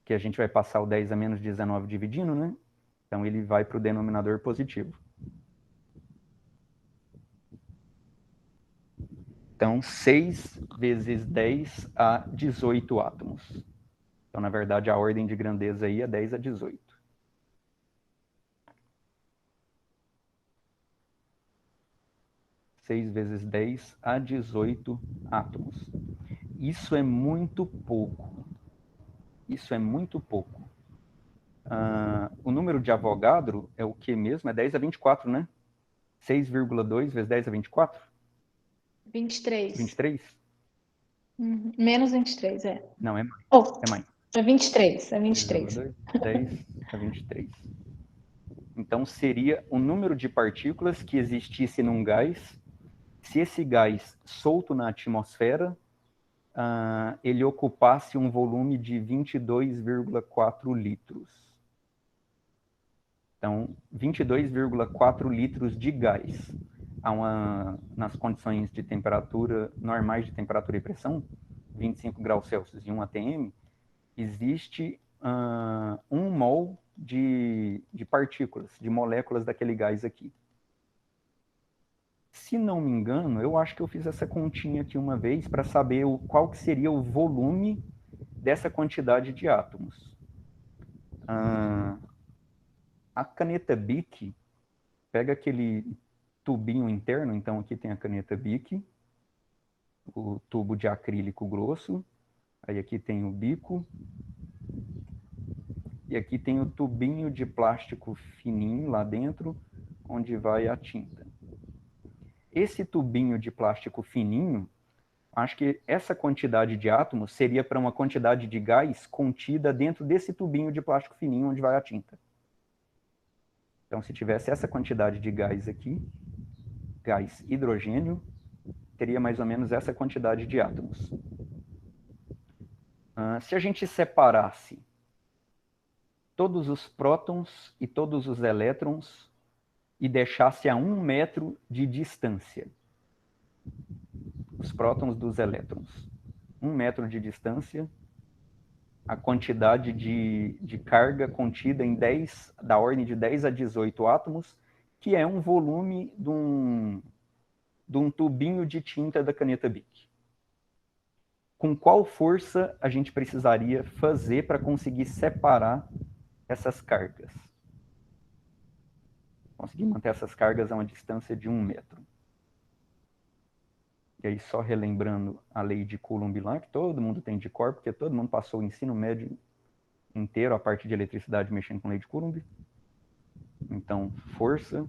Que a gente vai passar o 10 a menos 19 dividindo, né? Então, ele vai para o denominador positivo. Então, 6 vezes 10 a 18 átomos. Então, na verdade, a ordem de grandeza aí é 10 a 18. Seis vezes 10 a 18 átomos. Isso é muito pouco. Isso é muito pouco. O número de Avogadro é o que mesmo? É 10 a 24, né? 6,2 vezes 10 a 24? 23. 23? Menos 23, é. Não, é mais. Oh, É mais. é 23, é 23. 6,2, 10 a 23. Então, seria o número de partículas que existisse num gás. Se esse gás solto na atmosfera, ele ocupasse um volume de 22,4 litros. Então, 22,4 litros de gás. Nas condições de temperatura normais de temperatura e pressão, 25 graus Celsius e 1 atm, existe 1 mol de partículas, de moléculas daquele gás aqui. Se não me engano, eu acho que eu fiz essa continha aqui uma vez para saber qual que seria o volume dessa quantidade de átomos. A caneta Bic pega aquele tubinho interno, então aqui tem a caneta Bic, o tubo de acrílico grosso, aí aqui tem o bico, e aqui tem o tubinho de plástico fininho lá dentro, onde vai a tinta. Esse tubinho de plástico fininho, acho que essa quantidade de átomos seria para uma quantidade de gás contida dentro desse tubinho de plástico fininho onde vai a tinta. Então, se tivesse essa quantidade de gás aqui, gás hidrogênio, teria mais ou menos essa quantidade de átomos. Se a gente separasse todos os prótons e todos os elétrons e deixasse a 1 metro de distância os prótons dos elétrons, 1 metro de distância, a quantidade de carga contida em 10, da ordem de 10 a 18 átomos, que é um volume de um tubinho de tinta da caneta Bic. Com qual força a gente precisaria fazer para conseguir separar essas cargas? Conseguir manter essas cargas a uma distância de 1 metro. E aí, só relembrando a lei de Coulomb lá, que todo mundo tem de cor, porque todo mundo passou o ensino médio inteiro, a parte de eletricidade, mexendo com a lei de Coulomb. Então, força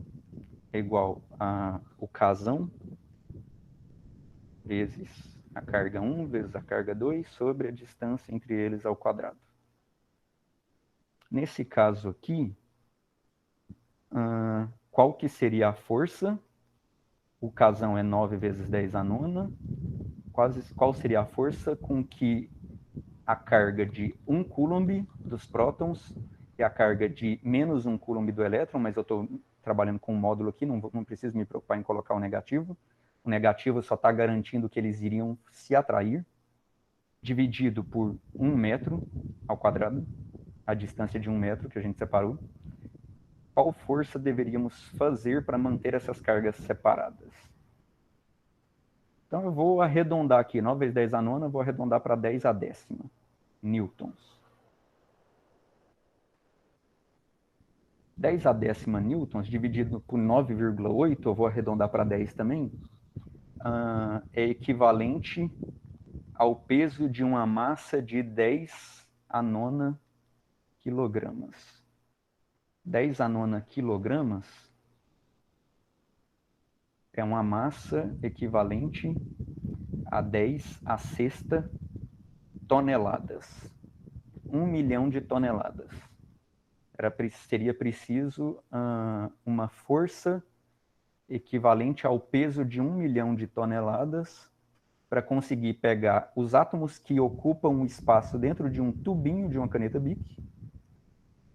é igual a o casão vezes a carga 1 vezes a carga 2 sobre a distância entre eles ao quadrado. Nesse caso aqui, qual que seria a força? O casão é 9 vezes 10 a nona. Qual seria a força com que a carga de 1 coulomb dos prótons e a carga de menos 1 coulomb do elétron, mas eu estou trabalhando com um módulo aqui, não preciso me preocupar em colocar o negativo. O negativo só está garantindo que eles iriam se atrair, dividido por 1 metro ao quadrado, a distância de 1 metro que a gente separou. Qual força deveríamos fazer para manter essas cargas separadas? Então, eu vou arredondar aqui, 9 vezes 10 a nona, vou arredondar para 10 a décima newtons. 10 a décima newtons, dividido por 9,8, eu vou arredondar para 10 também, é equivalente ao peso de uma massa de 10 a nona quilogramas. 10 a nona quilogramas é uma massa equivalente a 10 a sexta toneladas. 1 milhão de toneladas. Seria preciso uma força equivalente ao peso de 1 milhão de toneladas para conseguir pegar os átomos que ocupam o espaço dentro de um tubinho de uma caneta Bic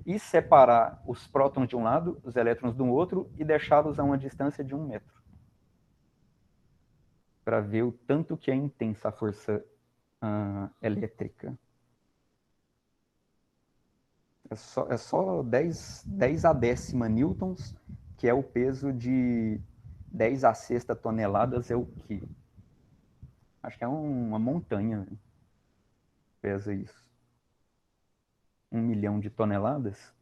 e separar os prótons de um lado, os elétrons do outro e deixá-los a uma distância de 1 metro. Para ver o tanto que é intensa a força elétrica. É só 10 a décima newtons, que é o peso de 10 a sexta toneladas, é o quê? Acho que é uma montanha, né? Pesa isso. 1 milhão de toneladas.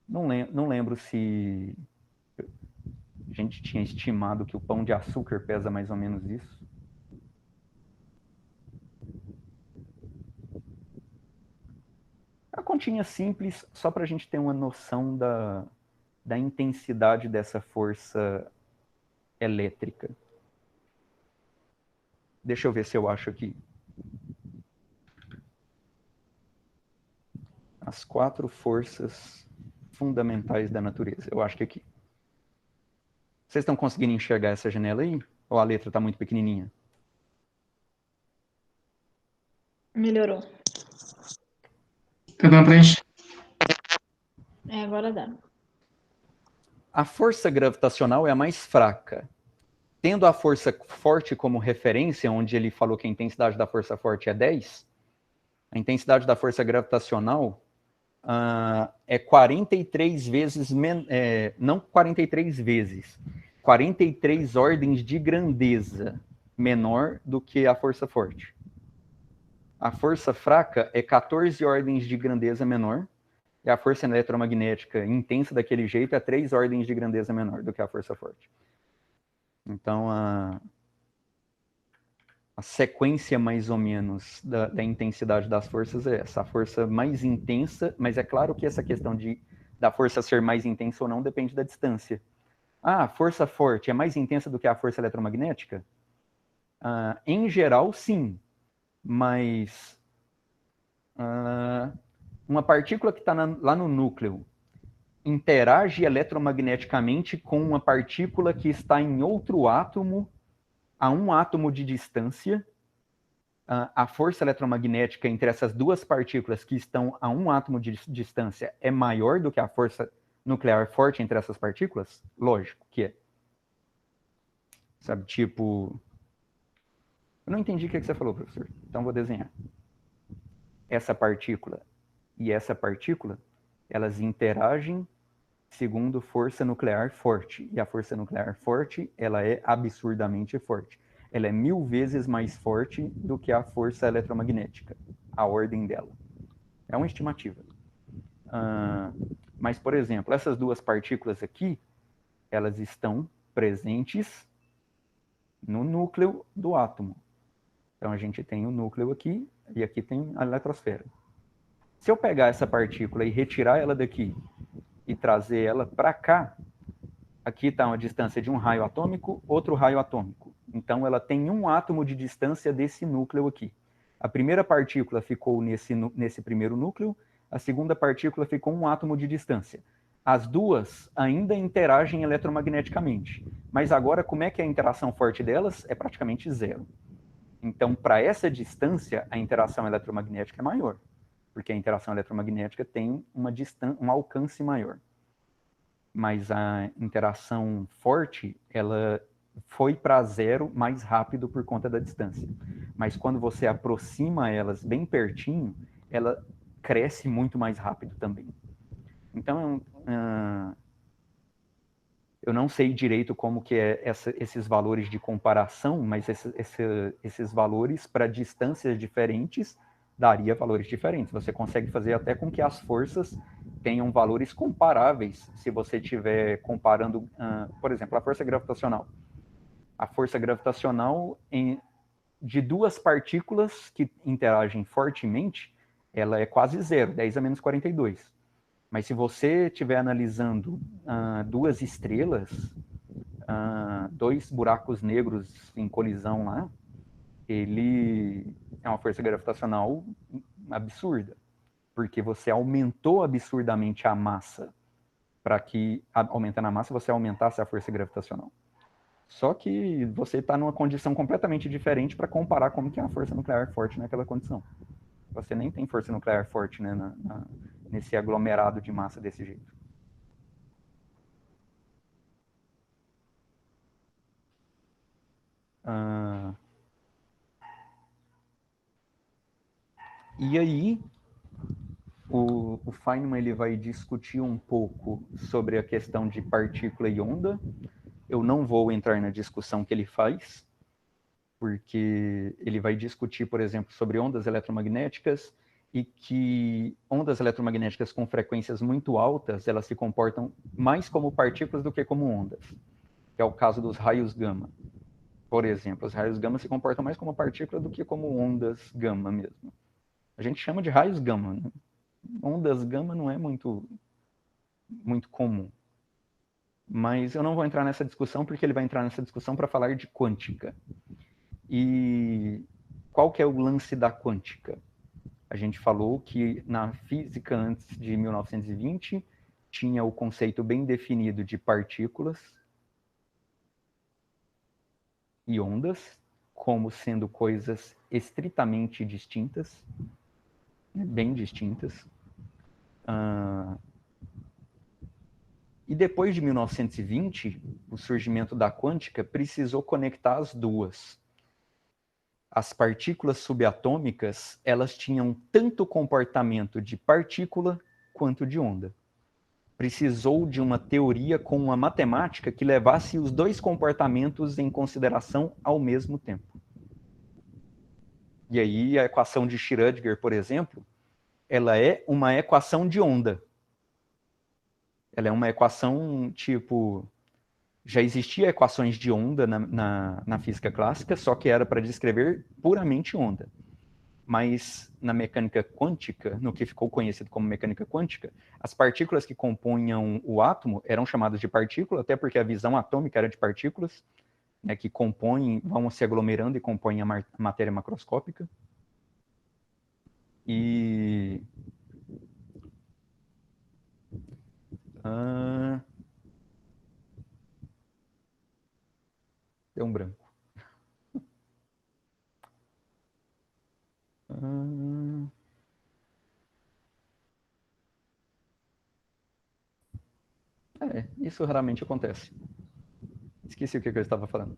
Não lembro se a gente tinha estimado que o pão de açúcar pesa mais ou menos isso. A continha simples, só para a gente ter uma noção da intensidade dessa força elétrica. Deixa eu ver se eu acho aqui. As 4 forças fundamentais da natureza. Eu acho que aqui. Vocês estão conseguindo enxergar essa janela aí? Ou a letra está muito pequenininha? Melhorou. Tá dando pra gente? Agora dá. A força gravitacional é a mais fraca. Tendo a força forte como referência, onde ele falou que a intensidade da força forte é 10, a intensidade da força gravitacional é 43 vezes, não 43 vezes, 43 ordens de grandeza menor do que a força forte. A força fraca é 14 ordens de grandeza menor, e a força eletromagnética intensa daquele jeito é 3 ordens de grandeza menor do que a força forte. Então, a sequência, mais ou menos, da intensidade das forças é essa. A força mais intensa, mas é claro que essa questão da força ser mais intensa ou não depende da distância. A força forte é mais intensa do que a força eletromagnética? Em geral, sim. Mas uma partícula que está lá no núcleo interage eletromagneticamente com uma partícula que está em outro átomo, a um átomo de distância. A força eletromagnética entre essas duas partículas que estão a um átomo de distância é maior do que a força nuclear forte entre essas partículas? Lógico que é. Sabe, tipo... Eu não entendi o que você falou, professor. Então vou desenhar. Essa partícula e essa partícula, elas interagem segundo força nuclear forte. E a força nuclear forte, ela é absurdamente forte. Ela é 1000 vezes mais forte do que a força eletromagnética, a ordem dela. É uma estimativa. Mas, por exemplo, essas duas partículas aqui, elas estão presentes no núcleo do átomo. Então, a gente tem o núcleo aqui, e aqui tem a eletrosfera. Se eu pegar essa partícula e retirar ela daqui, e trazer ela para cá, aqui está uma distância de um raio atômico, outro raio atômico. Então, ela tem um átomo de distância desse núcleo aqui. A primeira partícula ficou nesse primeiro núcleo, a segunda partícula ficou um átomo de distância. As duas ainda interagem eletromagneticamente, mas agora como é que é a interação forte delas? É praticamente zero. Então, para essa distância, a interação eletromagnética é maior, porque a interação eletromagnética tem um alcance maior. Mas a interação forte, ela foi para zero mais rápido por conta da distância. Mas quando você aproxima elas bem pertinho, ela cresce muito mais rápido também. Então, eu não sei direito como que é esses valores de comparação, mas esses valores para distâncias diferentes daria valores diferentes. Você consegue fazer até com que as forças tenham valores comparáveis, se você estiver comparando, por exemplo, a força gravitacional. A força gravitacional de duas partículas que interagem fortemente, ela é quase zero, 10 a menos 42. Mas se você estiver analisando duas estrelas, 2 buracos negros em colisão lá, ele é uma força gravitacional absurda, porque você aumentou absurdamente a massa, para que, aumentando a massa, você aumentasse a força gravitacional. Só que você está numa condição completamente diferente para comparar como que é a força nuclear forte naquela condição. Você nem tem força nuclear forte, né, nesse aglomerado de massa desse jeito. E aí, o Feynman ele vai discutir um pouco sobre a questão de partícula e onda. Eu não vou entrar na discussão que ele faz, porque ele vai discutir, por exemplo, sobre ondas eletromagnéticas e que ondas eletromagnéticas com frequências muito altas, elas se comportam mais como partículas do que como ondas, que é o caso dos raios gama. Por exemplo, os raios gama se comportam mais como partícula do que como ondas gama mesmo. A gente chama de raios gama, né? Ondas gama não é muito comum. Mas eu não vou entrar nessa discussão porque ele vai entrar nessa discussão para falar de quântica. E qual que é o lance da quântica? A gente falou que na física antes de 1920 tinha o conceito bem definido de partículas e ondas como sendo coisas estritamente distintas, bem distintas. E depois de 1920, o surgimento da quântica precisou conectar as duas. As partículas subatômicas, elas tinham tanto comportamento de partícula quanto de onda. Precisou de uma teoria com uma matemática que levasse os dois comportamentos em consideração ao mesmo tempo. E aí a equação de Schrödinger, por exemplo, ela é uma equação de onda. Ela é uma equação tipo... Já existia equações de onda na física clássica, só que era para descrever puramente onda. Mas na mecânica quântica, no que ficou conhecido como mecânica quântica, as partículas que compunham o átomo eram chamadas de partícula, até porque a visão atômica era de partículas, né, que compõem, vão se aglomerando e compõem a matéria macroscópica. E... Deu um branco. Isso raramente acontece. Esqueci o que eu estava falando.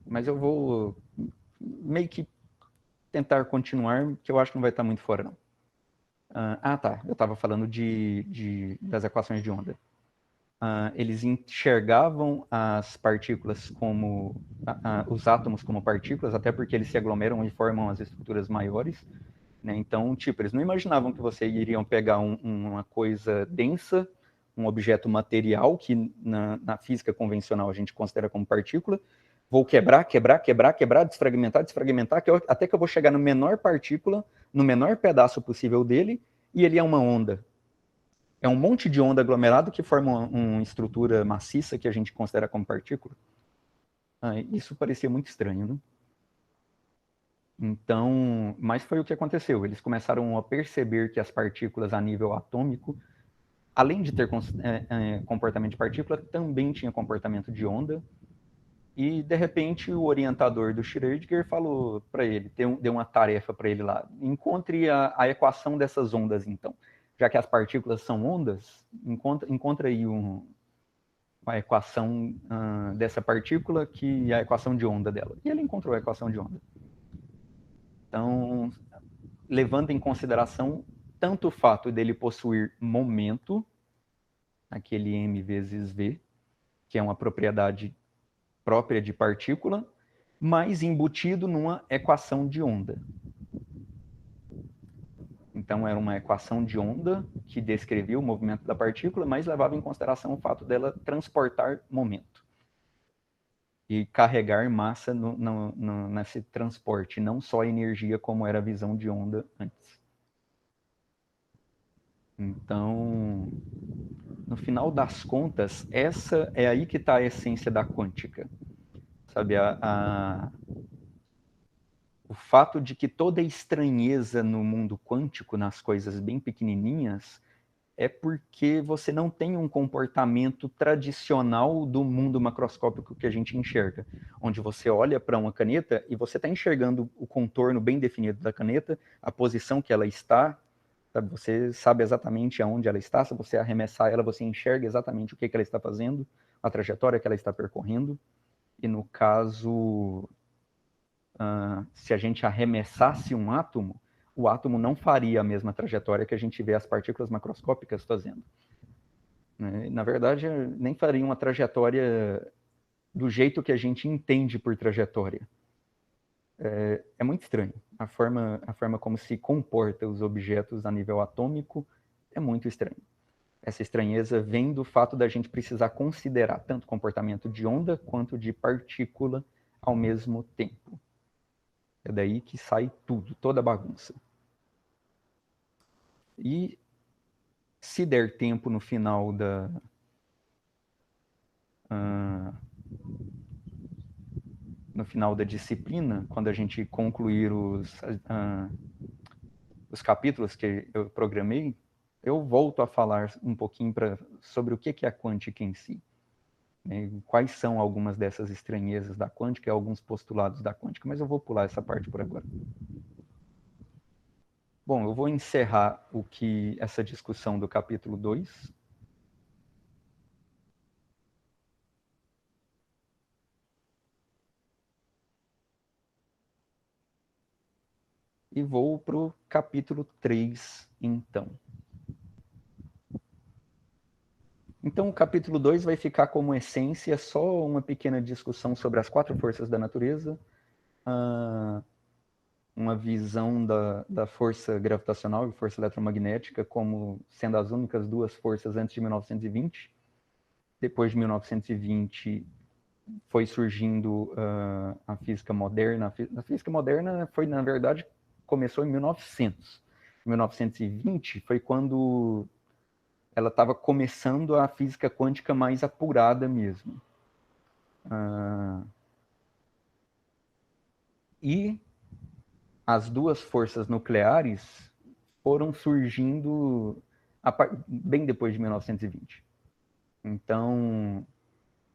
Mas eu vou meio que tentar continuar, que eu acho que não vai estar muito fora, não. Tá. Eu estava falando das equações de onda. Eles enxergavam as partículas como... os átomos como partículas, até porque eles se aglomeram e formam as estruturas maiores. Né? Então, tipo, eles não imaginavam que vocês iriam pegar uma coisa densa, um objeto material, que na física convencional a gente considera como partícula, vou quebrar, desfragmentar, até que eu vou chegar na menor partícula, no menor pedaço possível dele, e ele é uma onda. É um monte de onda aglomerado que forma uma estrutura maciça que a gente considera como partícula. Isso parecia muito estranho, né? Então, mas foi o que aconteceu. Eles começaram a perceber que as partículas a nível atômico, além de ter comportamento de partícula, também tinha comportamento de onda. E, de repente, o orientador do Schrödinger falou para ele, deu uma tarefa para ele lá, encontre a equação dessas ondas, então. Já que as partículas são ondas, encontra aí uma equação dessa partícula, que é a equação de onda dela. E ele encontrou a equação de onda. Então, levando em consideração tanto o fato dele possuir momento, aquele m vezes v, que é uma propriedade própria de partícula, mas embutido numa equação de onda. Então, era uma equação de onda que descrevia o movimento da partícula, mas levava em consideração o fato dela transportar momento e carregar massa nesse transporte, não só energia como era a visão de onda antes. Então, no final das contas, essa é aí que está a essência da quântica. Sabe, o fato de que toda estranheza no mundo quântico, nas coisas bem pequenininhas, é porque você não tem um comportamento tradicional do mundo macroscópico que a gente enxerga, onde você olha para uma caneta e você está enxergando o contorno bem definido da caneta, a posição que ela está, sabe? Você sabe exatamente aonde ela está, se você arremessar ela, você enxerga exatamente o que ela está fazendo, a trajetória que ela está percorrendo, e no caso, se a gente arremessasse um átomo, o átomo não faria a mesma trajetória que a gente vê as partículas macroscópicas fazendo. Na verdade, nem faria uma trajetória do jeito que a gente entende por trajetória. É muito estranho. A forma como se comporta os objetos a nível atômico é muito estranho. Essa estranheza vem do fato da gente precisar considerar tanto o comportamento de onda quanto de partícula ao mesmo tempo. É daí que sai tudo, toda a bagunça. E se der tempo no final da disciplina, quando a gente concluir os capítulos que eu programei, eu volto a falar um pouquinho sobre o que é a quântica em si. Né? Quais são algumas dessas estranhezas da quântica e alguns postulados da quântica, mas eu vou pular essa parte por agora. Bom, eu vou encerrar essa discussão do capítulo 2. E vou para o capítulo 3, então. Então, o capítulo 2 vai ficar como essência só uma pequena discussão sobre as 4 forças da natureza, uma visão da força gravitacional e força eletromagnética como sendo as únicas 2 forças antes de 1920. Depois de 1920, foi surgindo a física moderna. A física moderna foi, na verdade, começou em 1900. Em 1920 foi quando ela estava começando a física quântica mais apurada mesmo. E as 2 forças nucleares foram surgindo bem depois de 1920. Então,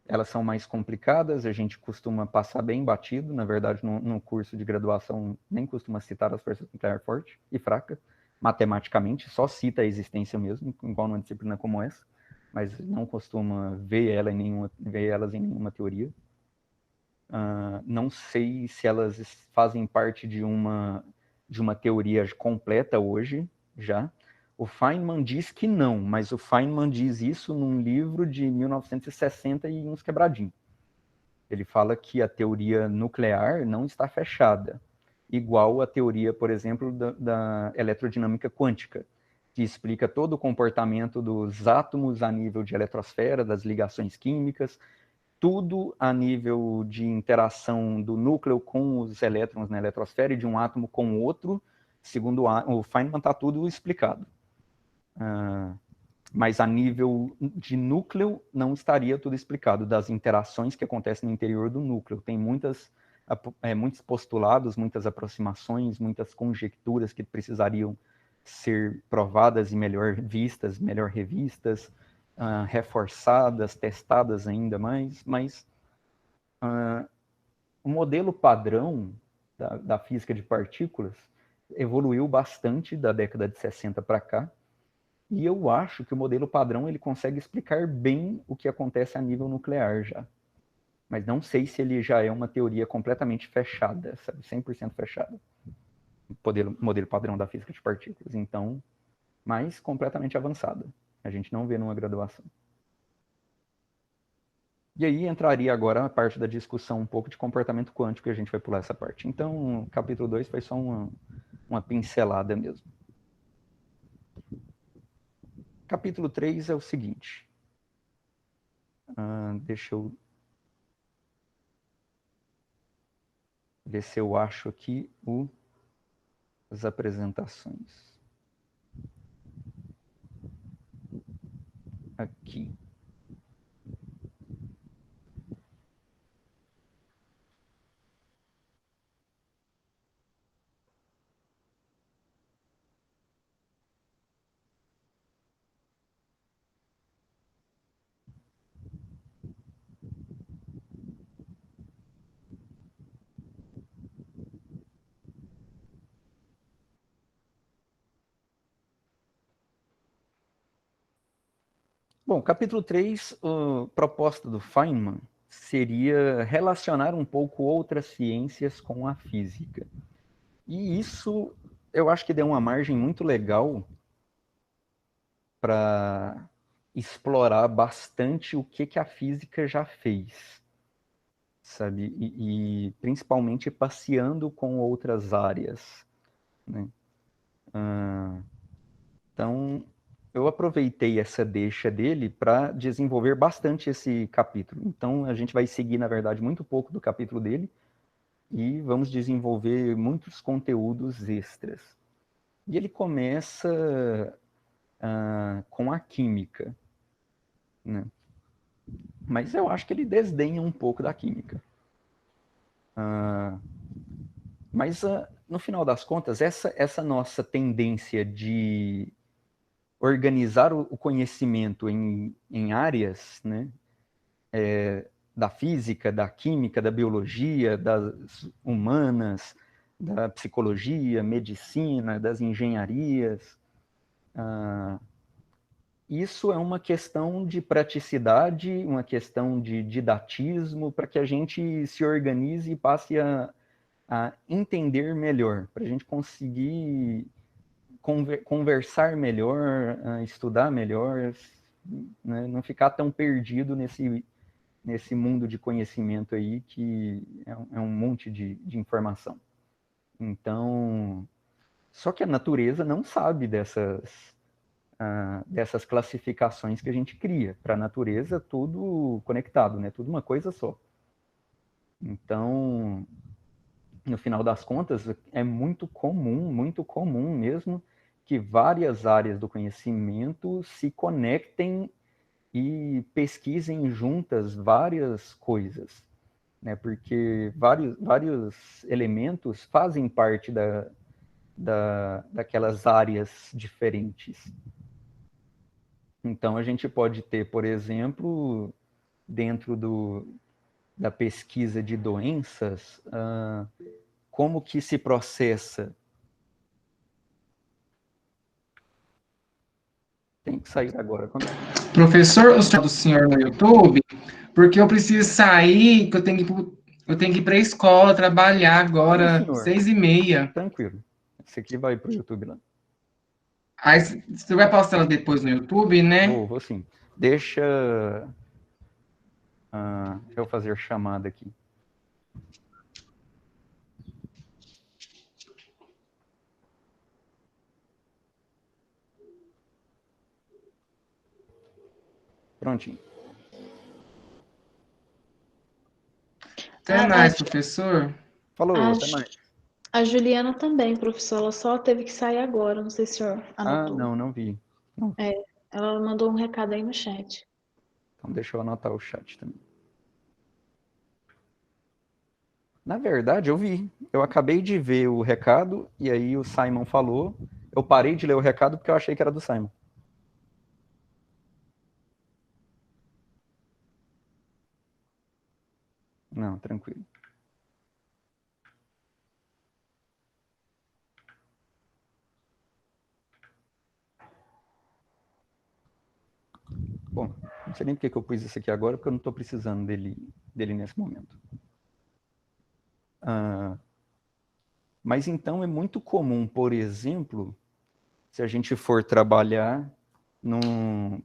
elas são mais complicadas, a gente costuma passar bem batido, na verdade, no curso de graduação nem costuma citar as forças nucleares forte e fraca, matematicamente, só cita a existência mesmo, igual numa disciplina como essa, mas não costuma ver elas em nenhuma teoria. Não sei se elas fazem parte de uma teoria completa hoje, já. O Feynman diz que não, mas o Feynman diz isso num livro de 1960 e uns quebradinhos. Ele fala que a teoria nuclear não está fechada, igual a teoria, por exemplo, da eletrodinâmica quântica, que explica todo o comportamento dos átomos a nível de eletrosfera, das ligações químicas, tudo a nível de interação do núcleo com os elétrons na eletrosfera e de um átomo com o outro. Segundo o Feynman, está tudo explicado. Mas a nível de núcleo não estaria tudo explicado, das interações que acontecem no interior do núcleo. Tem muitos postulados, muitas aproximações, muitas conjecturas que precisariam ser provadas e melhor vistas, melhor revistas, reforçadas, testadas ainda mais, mas o modelo padrão da física de partículas evoluiu bastante da década de 60 para cá, e eu acho que o modelo padrão ele consegue explicar bem o que acontece a nível nuclear já. Mas não sei se ele já é uma teoria completamente fechada, sabe? 100% fechada. Modelo padrão da física de partículas. Então, mas completamente avançada. A gente não vê numa graduação. E aí entraria agora a parte da discussão um pouco de comportamento quântico, e a gente vai pular essa parte. Então, o capítulo 2 foi só uma pincelada mesmo. Capítulo 3 é o seguinte. Deixa eu ver se eu acho aqui as apresentações. Aqui. Bom, capítulo 3, a proposta do Feynman seria relacionar um pouco outras ciências com a física. E isso eu acho que deu uma margem muito legal para explorar bastante o que a física já fez. sabe? E principalmente passeando com outras áreas, né? Então, eu aproveitei essa deixa dele para desenvolver bastante esse capítulo. Então, a gente vai seguir, na verdade, muito pouco do capítulo dele e vamos desenvolver muitos conteúdos extras. E ele começa com a química, né? Mas eu acho que ele desdenha um pouco da química. Mas, no final das contas, essa nossa tendência de organizar o conhecimento em áreas, né, da física, da química, da biologia, das humanas, da psicologia, medicina, das engenharias, isso é uma questão de praticidade, uma questão de didatismo, para que a gente se organize e passe a entender melhor, para a gente conseguir conversar melhor, estudar melhor, né? Não ficar tão perdido nesse mundo de conhecimento aí que é um monte de informação. Então, só que a natureza não sabe dessas classificações que a gente cria. Para a natureza, tudo conectado, né? Tudo uma coisa só. Então, no final das contas, é muito comum mesmo, que várias áreas do conhecimento se conectem e pesquisem juntas várias coisas, né? Porque vários elementos fazem parte daquelas áreas diferentes. Então, a gente pode ter, por exemplo, dentro da pesquisa de doenças, como que se processa. Tem que sair agora. Professor, o senhor do senhor no YouTube, porque eu preciso sair, que eu tenho que ir para a escola trabalhar Sim, agora, senhor. 6h30. Tranquilo. Esse aqui vai para o YouTube lá. Aí você vai postar ela depois no YouTube, né? Vou sim. Deixa eu fazer chamada aqui. Prontinho. Até mais, professor. Falou, A, até mais. a Juliana também, professor, ela só teve que sair agora, não sei se o senhor anotou. Não vi. Não. Ela mandou um recado aí no chat. Então deixa eu anotar o chat também. Na verdade, eu vi. Eu acabei de ver o recado e aí o Simon falou. Eu parei de ler o recado porque eu achei que era do Simon. Não, tranquilo. Bom, não sei nem porque que eu pus isso aqui agora, porque eu não estou precisando dele nesse momento. Mas então é muito comum, por exemplo, se a gente for trabalhar num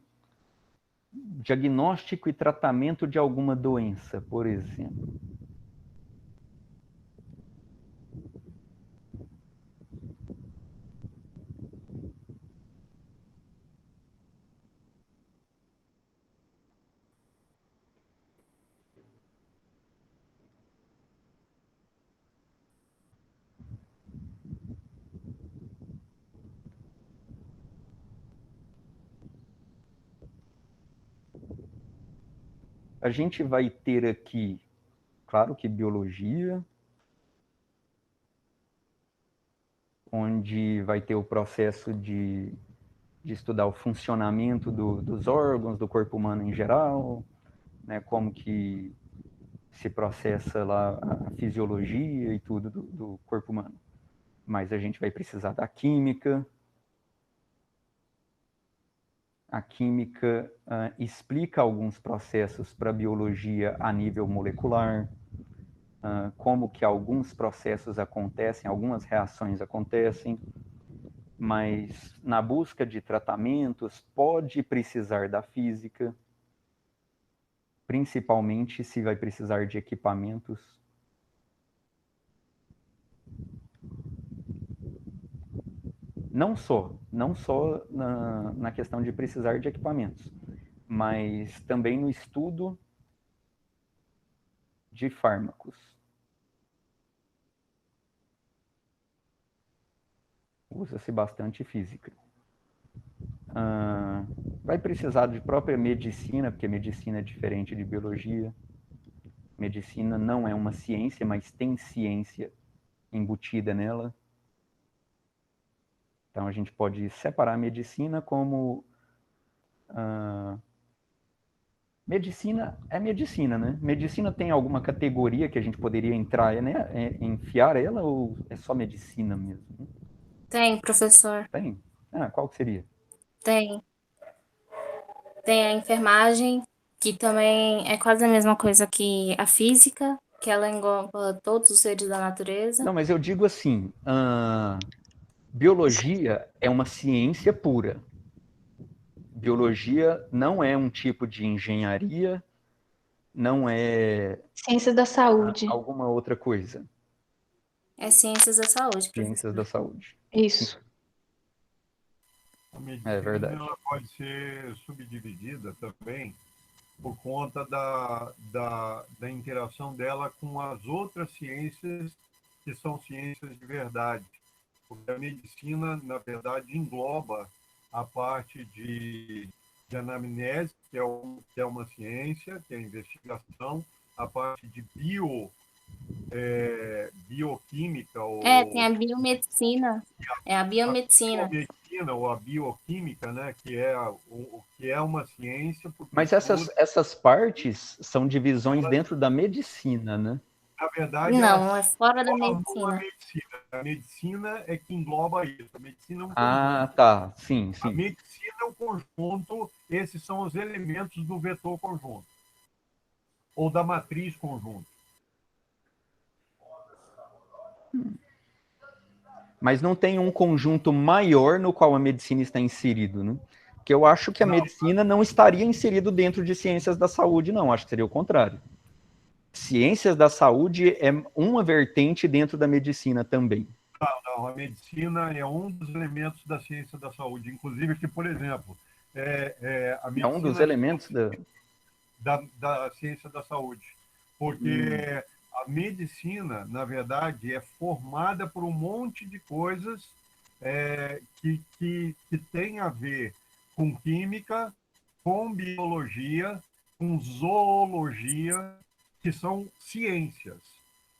diagnóstico e tratamento de alguma doença, por exemplo. A gente vai ter aqui, claro que biologia, onde vai ter o processo de estudar o funcionamento dos órgãos, do corpo humano em geral, né, como que se processa lá a fisiologia e tudo do corpo humano. Mas a gente vai precisar da química. A química explica alguns processos para a biologia a nível molecular, como que alguns processos acontecem, algumas reações acontecem, mas na busca de tratamentos pode precisar da física. principalmente se vai precisar de equipamentos. Não só na questão de precisar de equipamentos, mas também no estudo de fármacos. Usa-se bastante física. Vai precisar de própria medicina, porque medicina é diferente de biologia. Medicina não é uma ciência, mas tem ciência embutida nela. Então a gente pode separar a medicina como... medicina é medicina, né? Medicina tem alguma categoria que a gente poderia entrar, né? Enfiar ela, ou é só medicina mesmo? Tem, professor. Tem? Qual que seria? Tem. Tem a enfermagem, que também é quase a mesma coisa que a física, que ela engloba todos os seres da natureza. Não, mas eu digo assim, biologia é uma ciência pura. Biologia não é um tipo de engenharia, não é Ciência da saúde. alguma outra coisa. É ciências da saúde, Ciências professor. da saúde. Isso. A medicina É verdade. ela pode ser subdividida também por conta da interação dela com as outras ciências que são ciências de verdade. Porque a medicina, na verdade, engloba a parte de anamnese, que é uma ciência, que é a investigação, a parte de bioquímica, Tem a biomedicina. É a biomedicina. ou a bioquímica, né, que é uma ciência. Mas essas partes são divisões dentro da medicina, né? Na verdade, Não, é fora da formam medicina. A medicina é que engloba isso. A medicina é um conjunto. Ah, tá. Sim, A sim. medicina é um conjunto, esses são os elementos do vetor conjunto, ou da matriz conjunto. Mas não tem um conjunto maior no qual a medicina está inserido, né? Porque eu acho que a medicina não estaria inserido dentro de ciências da saúde, não. Acho que seria o contrário. Ciências da saúde é uma vertente dentro da medicina também. Não, a medicina é um dos elementos da ciência da saúde. Inclusive que, por exemplo, a medicina É um dos elementos da ciência da saúde. Porque a medicina, na verdade, é formada por um monte de coisas que tem a ver com química, com biologia, com zoologia, que são ciências.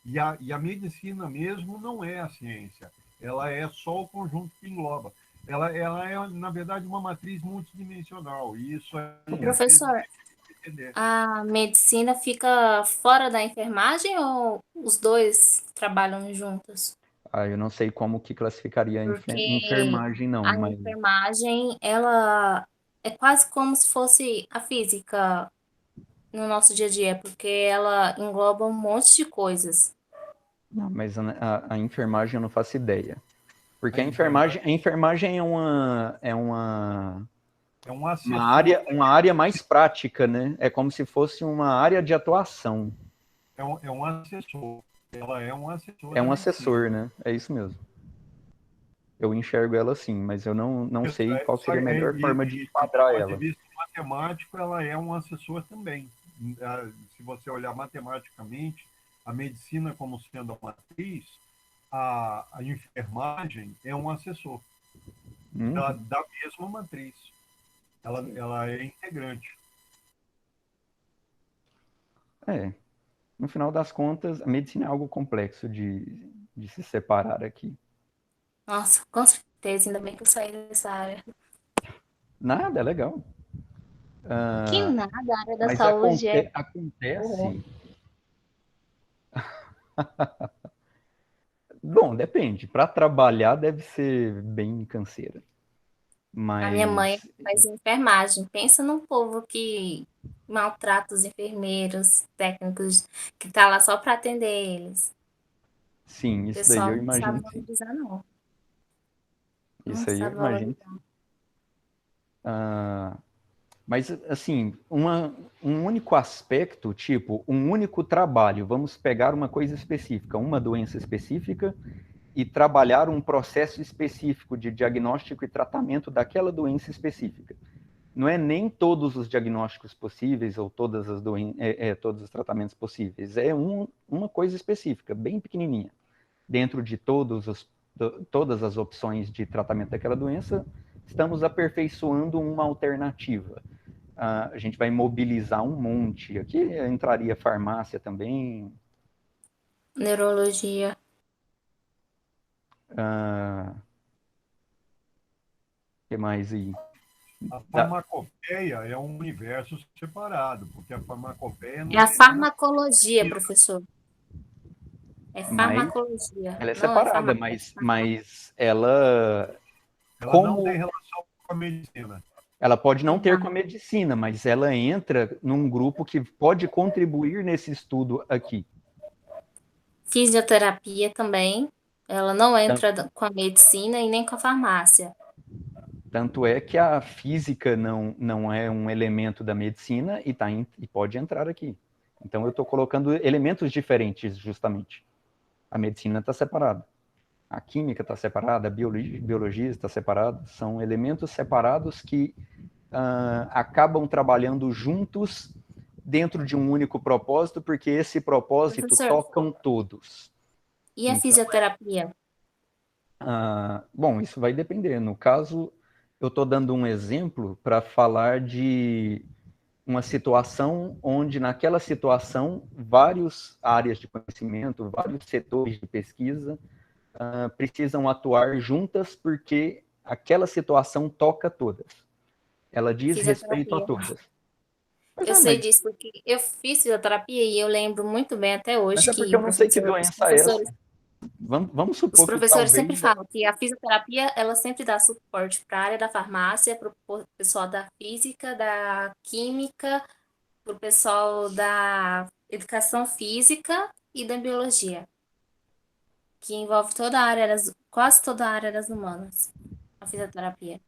E a medicina mesmo não é a ciência. Ela é só o conjunto que engloba. Ela é, na verdade, uma matriz multidimensional. E isso é... Professor, a medicina fica fora da enfermagem ou os dois trabalham juntos? Eu não sei como que classificaria a Porque enfermagem, não, a mas... enfermagem, ela é quase como se fosse a física no nosso dia a dia, porque ela engloba um monte de coisas. Não, mas a enfermagem eu não faço ideia. Porque a enfermagem é uma área mais prática, né? É como se fosse uma área de atuação. É um assessor. Ela é um assessor. É um assessor, né? É isso mesmo. Eu enxergo ela assim, mas eu não sei qual seria a melhor forma de enquadrar ela. Do ponto de vista matemático, ela é um assessor também. Se você olhar matematicamente, a medicina como sendo a matriz, a enfermagem é um assessor da mesma matriz. Ela é integrante. No final das contas, a medicina é algo complexo de se separar aqui. Nossa, com certeza, ainda bem que eu saí dessa área. Nada, é legal. Que nada, a área da Mas saúde acontece... Bom, depende. Para trabalhar deve ser bem canseira. Mas... A minha mãe faz enfermagem. Pensa num povo que maltrata os enfermeiros, técnicos, que tá lá só para atender eles. Sim, O isso daí pessoal eu não imagino sabe que sim. valorizar, não. Isso Não aí eu sabe imagino. valorizar. Mas, assim, um único aspecto, tipo, um único trabalho, vamos pegar uma coisa específica, uma doença específica, e trabalhar um processo específico de diagnóstico e tratamento daquela doença específica. Não é nem todos os diagnósticos possíveis ou todos os tratamentos possíveis, é uma coisa específica, bem pequenininha. Dentro de todas as opções de tratamento daquela doença, estamos aperfeiçoando uma alternativa. A gente vai mobilizar um monte. Aqui entraria farmácia também. Neurologia. O que mais aí? A farmacopeia é um universo separado, porque a farmacopeia não É a tem farmacologia, professor. É Mas farmacologia. ela é Não é separada, mas ela não tem relação com a medicina. Ela pode não ter com a medicina, mas ela entra num grupo que pode contribuir nesse estudo aqui. Fisioterapia também. Ela não entra com a medicina e nem com a farmácia. Tanto é que a física não é um elemento da medicina e pode entrar aqui. Então eu estou colocando elementos diferentes, justamente. A medicina está separada. A química está separada, a biologia está separada. São elementos separados que acabam trabalhando juntos dentro de um único propósito, porque esse propósito tocam todos. E a fisioterapia? Bom, isso vai depender. No caso, eu estou dando um exemplo para falar de uma situação onde, naquela situação, várias áreas de conhecimento, vários setores de pesquisa precisam atuar juntas porque aquela situação toca todas. Ela diz respeito a todas. Eu sei disso porque eu fiz fisioterapia e eu lembro muito bem até hoje Mas é que porque eu não sei que doença é essa. Vamos supor os professores que sempre falam que a fisioterapia ela sempre dá suporte para a área da farmácia, para o pessoal da física, da química, para o pessoal da educação física e da biologia, que envolve quase toda a área das humanas, a fisioterapia.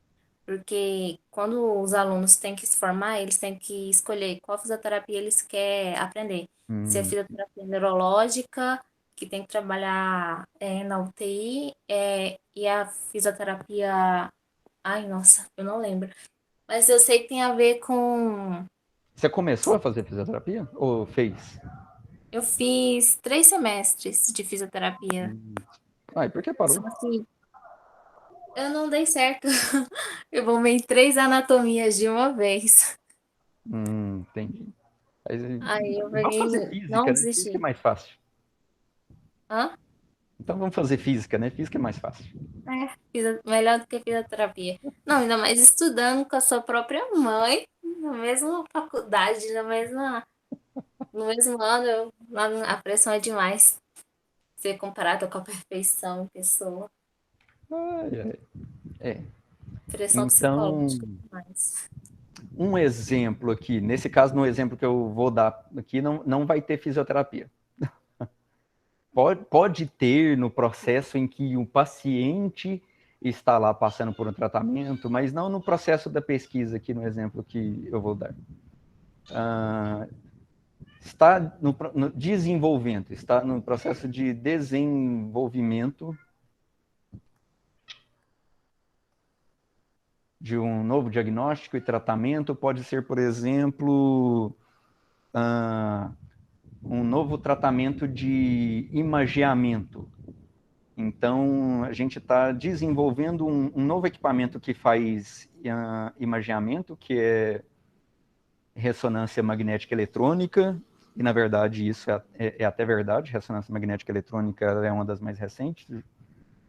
Porque quando os alunos têm que se formar, eles têm que escolher qual fisioterapia eles querem aprender. Se é fisioterapia neurológica, que tem que trabalhar na UTI, e a fisioterapia... Ai, nossa, eu não lembro. Mas eu sei que tem a ver com... Você começou a fazer fisioterapia? Ou fez? Eu fiz 3 semestres de fisioterapia. E por que parou? Só que eu não dei certo. Eu vou em 3 anatomias de uma vez. Entendi. Aí eu Vamos fazer peguei, não física, né? Física é desisti. mais fácil. Hã? Então vamos fazer física, né? Física é mais fácil. Melhor do que fisioterapia. Não, ainda mais estudando com a sua própria mãe, na mesma faculdade, no mesmo ano, a pressão é demais. Ser comparada com a perfeição em pessoa. Pressão Então, psicológica demais. um exemplo aqui, nesse caso, no exemplo que eu vou dar aqui, não vai ter fisioterapia. Pode ter no processo em que o paciente está lá passando por um tratamento, mas não no processo da pesquisa aqui, no exemplo que eu vou dar. Está no desenvolvimento, está no processo de desenvolvimento de um novo diagnóstico e tratamento. Pode ser, por exemplo, um novo tratamento de imageamento. Então, a gente está desenvolvendo um novo equipamento que faz imageamento, que é ressonância magnética eletrônica, e, na verdade, isso é até verdade. Ressonância magnética eletrônica é uma das mais recentes,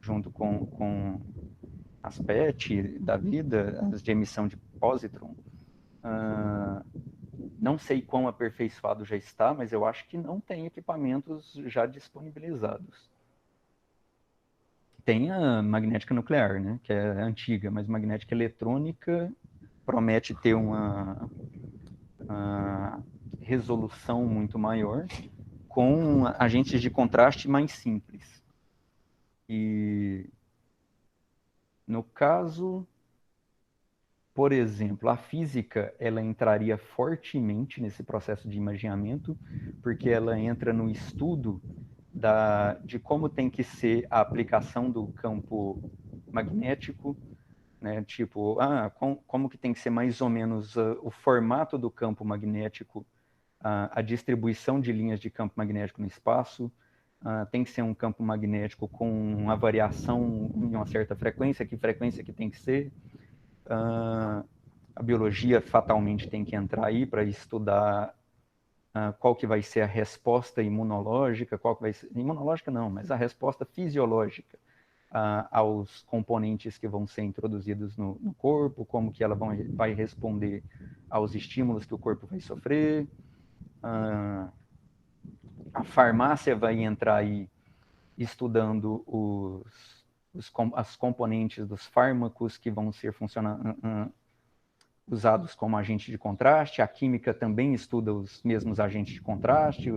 junto com as PET da vida, as de emissão de positron. Não sei quão aperfeiçoado já está, mas eu acho que não tem equipamentos já disponibilizados. Tem a magnética nuclear, né, que é antiga, mas magnética eletrônica promete ter uma resolução muito maior, com agentes de contraste mais simples. E, no caso, por exemplo, a física, ela entraria fortemente nesse processo de imaginamento, porque ela entra no estudo de como tem que ser a aplicação do campo magnético, né? Tipo, como que tem que ser mais ou menos o formato do campo magnético, a distribuição de linhas de campo magnético no espaço, tem que ser um campo magnético com uma variação em uma certa frequência, que frequência que tem que ser. A biologia fatalmente tem que entrar aí para estudar qual que vai ser a resposta imunológica, qual que vai ser, imunológica não, mas a resposta fisiológica aos componentes que vão ser introduzidos no corpo, como que ela vai responder aos estímulos que o corpo vai sofrer. A farmácia vai entrar aí estudando as componentes dos fármacos que vão ser usados como agente de contraste. A química também estuda os mesmos agentes de contraste,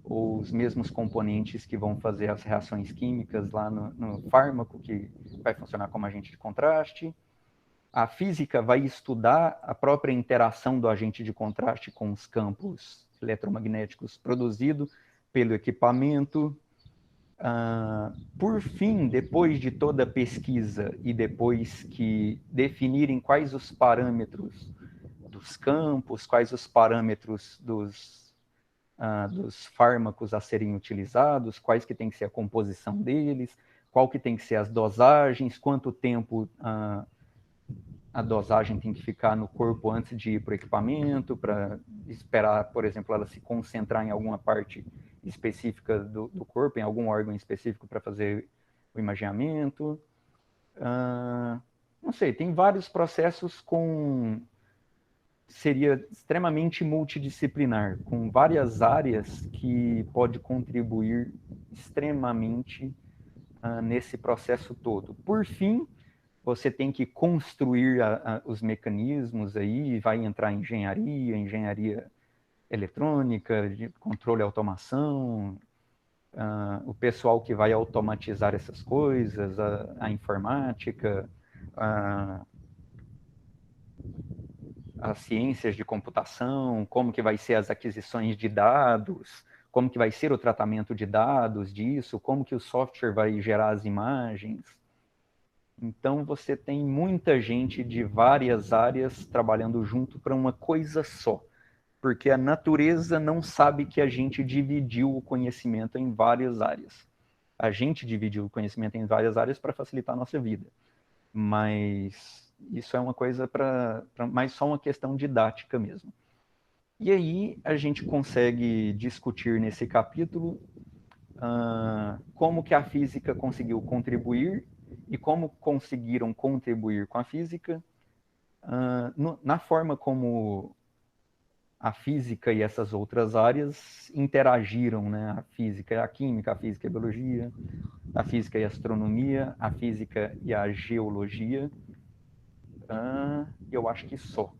ou os mesmos componentes que vão fazer as reações químicas lá no fármaco, que vai funcionar como agente de contraste. A física vai estudar a própria interação do agente de contraste com os campos eletromagnéticos produzidos pelo equipamento. Por fim, depois de toda a pesquisa e depois que definirem quais os parâmetros dos campos, quais os parâmetros dos fármacos a serem utilizados, quais que tem que ser a composição deles, qual que tem que ser as dosagens, quanto tempo a dosagem tem que ficar no corpo antes de ir para o equipamento, para esperar, por exemplo, ela se concentrar em alguma parte específica do corpo, em algum órgão específico para fazer o imaginamento. Não sei, tem vários processos seria extremamente multidisciplinar, com várias áreas que pode contribuir extremamente nesse processo todo. Por fim, você tem que construir os mecanismos aí, vai entrar engenharia eletrônica, de controle e automação, o pessoal que vai automatizar essas coisas, a informática, as ciências de computação, como que vai ser as aquisições de dados, como que vai ser o tratamento de dados disso, como que o software vai gerar as imagens. Então, você tem muita gente de várias áreas trabalhando junto para uma coisa só, porque a natureza não sabe que a gente dividiu o conhecimento em várias áreas. A gente dividiu o conhecimento em várias áreas para facilitar a nossa vida, mas isso é uma coisa mais só uma questão didática mesmo. E aí a gente consegue discutir nesse capítulo como que a física conseguiu contribuir e como conseguiram contribuir com a física, na forma como a física e essas outras áreas interagiram, né? A física e a química, a física e a biologia, a física e a astronomia, a física e a geologia. Eu acho que só.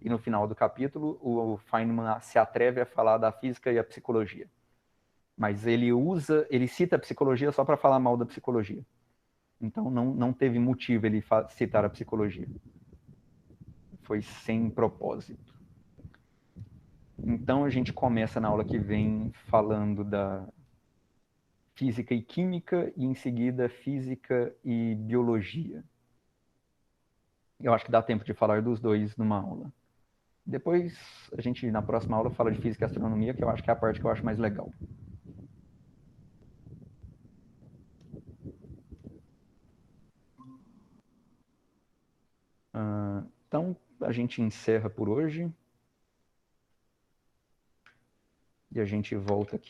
E no final do capítulo, o Feynman se atreve a falar da física e a psicologia. Mas ele cita a psicologia só para falar mal da psicologia. Então não teve motivo ele citar a psicologia. Foi sem propósito. Então a gente começa na aula que vem falando da física e química e em seguida física e biologia. Eu acho que dá tempo de falar dos dois numa aula. Depois a gente na próxima aula fala de física e astronomia, que eu acho que é a parte que eu acho mais legal. Então a gente encerra por hoje. E a gente volta aqui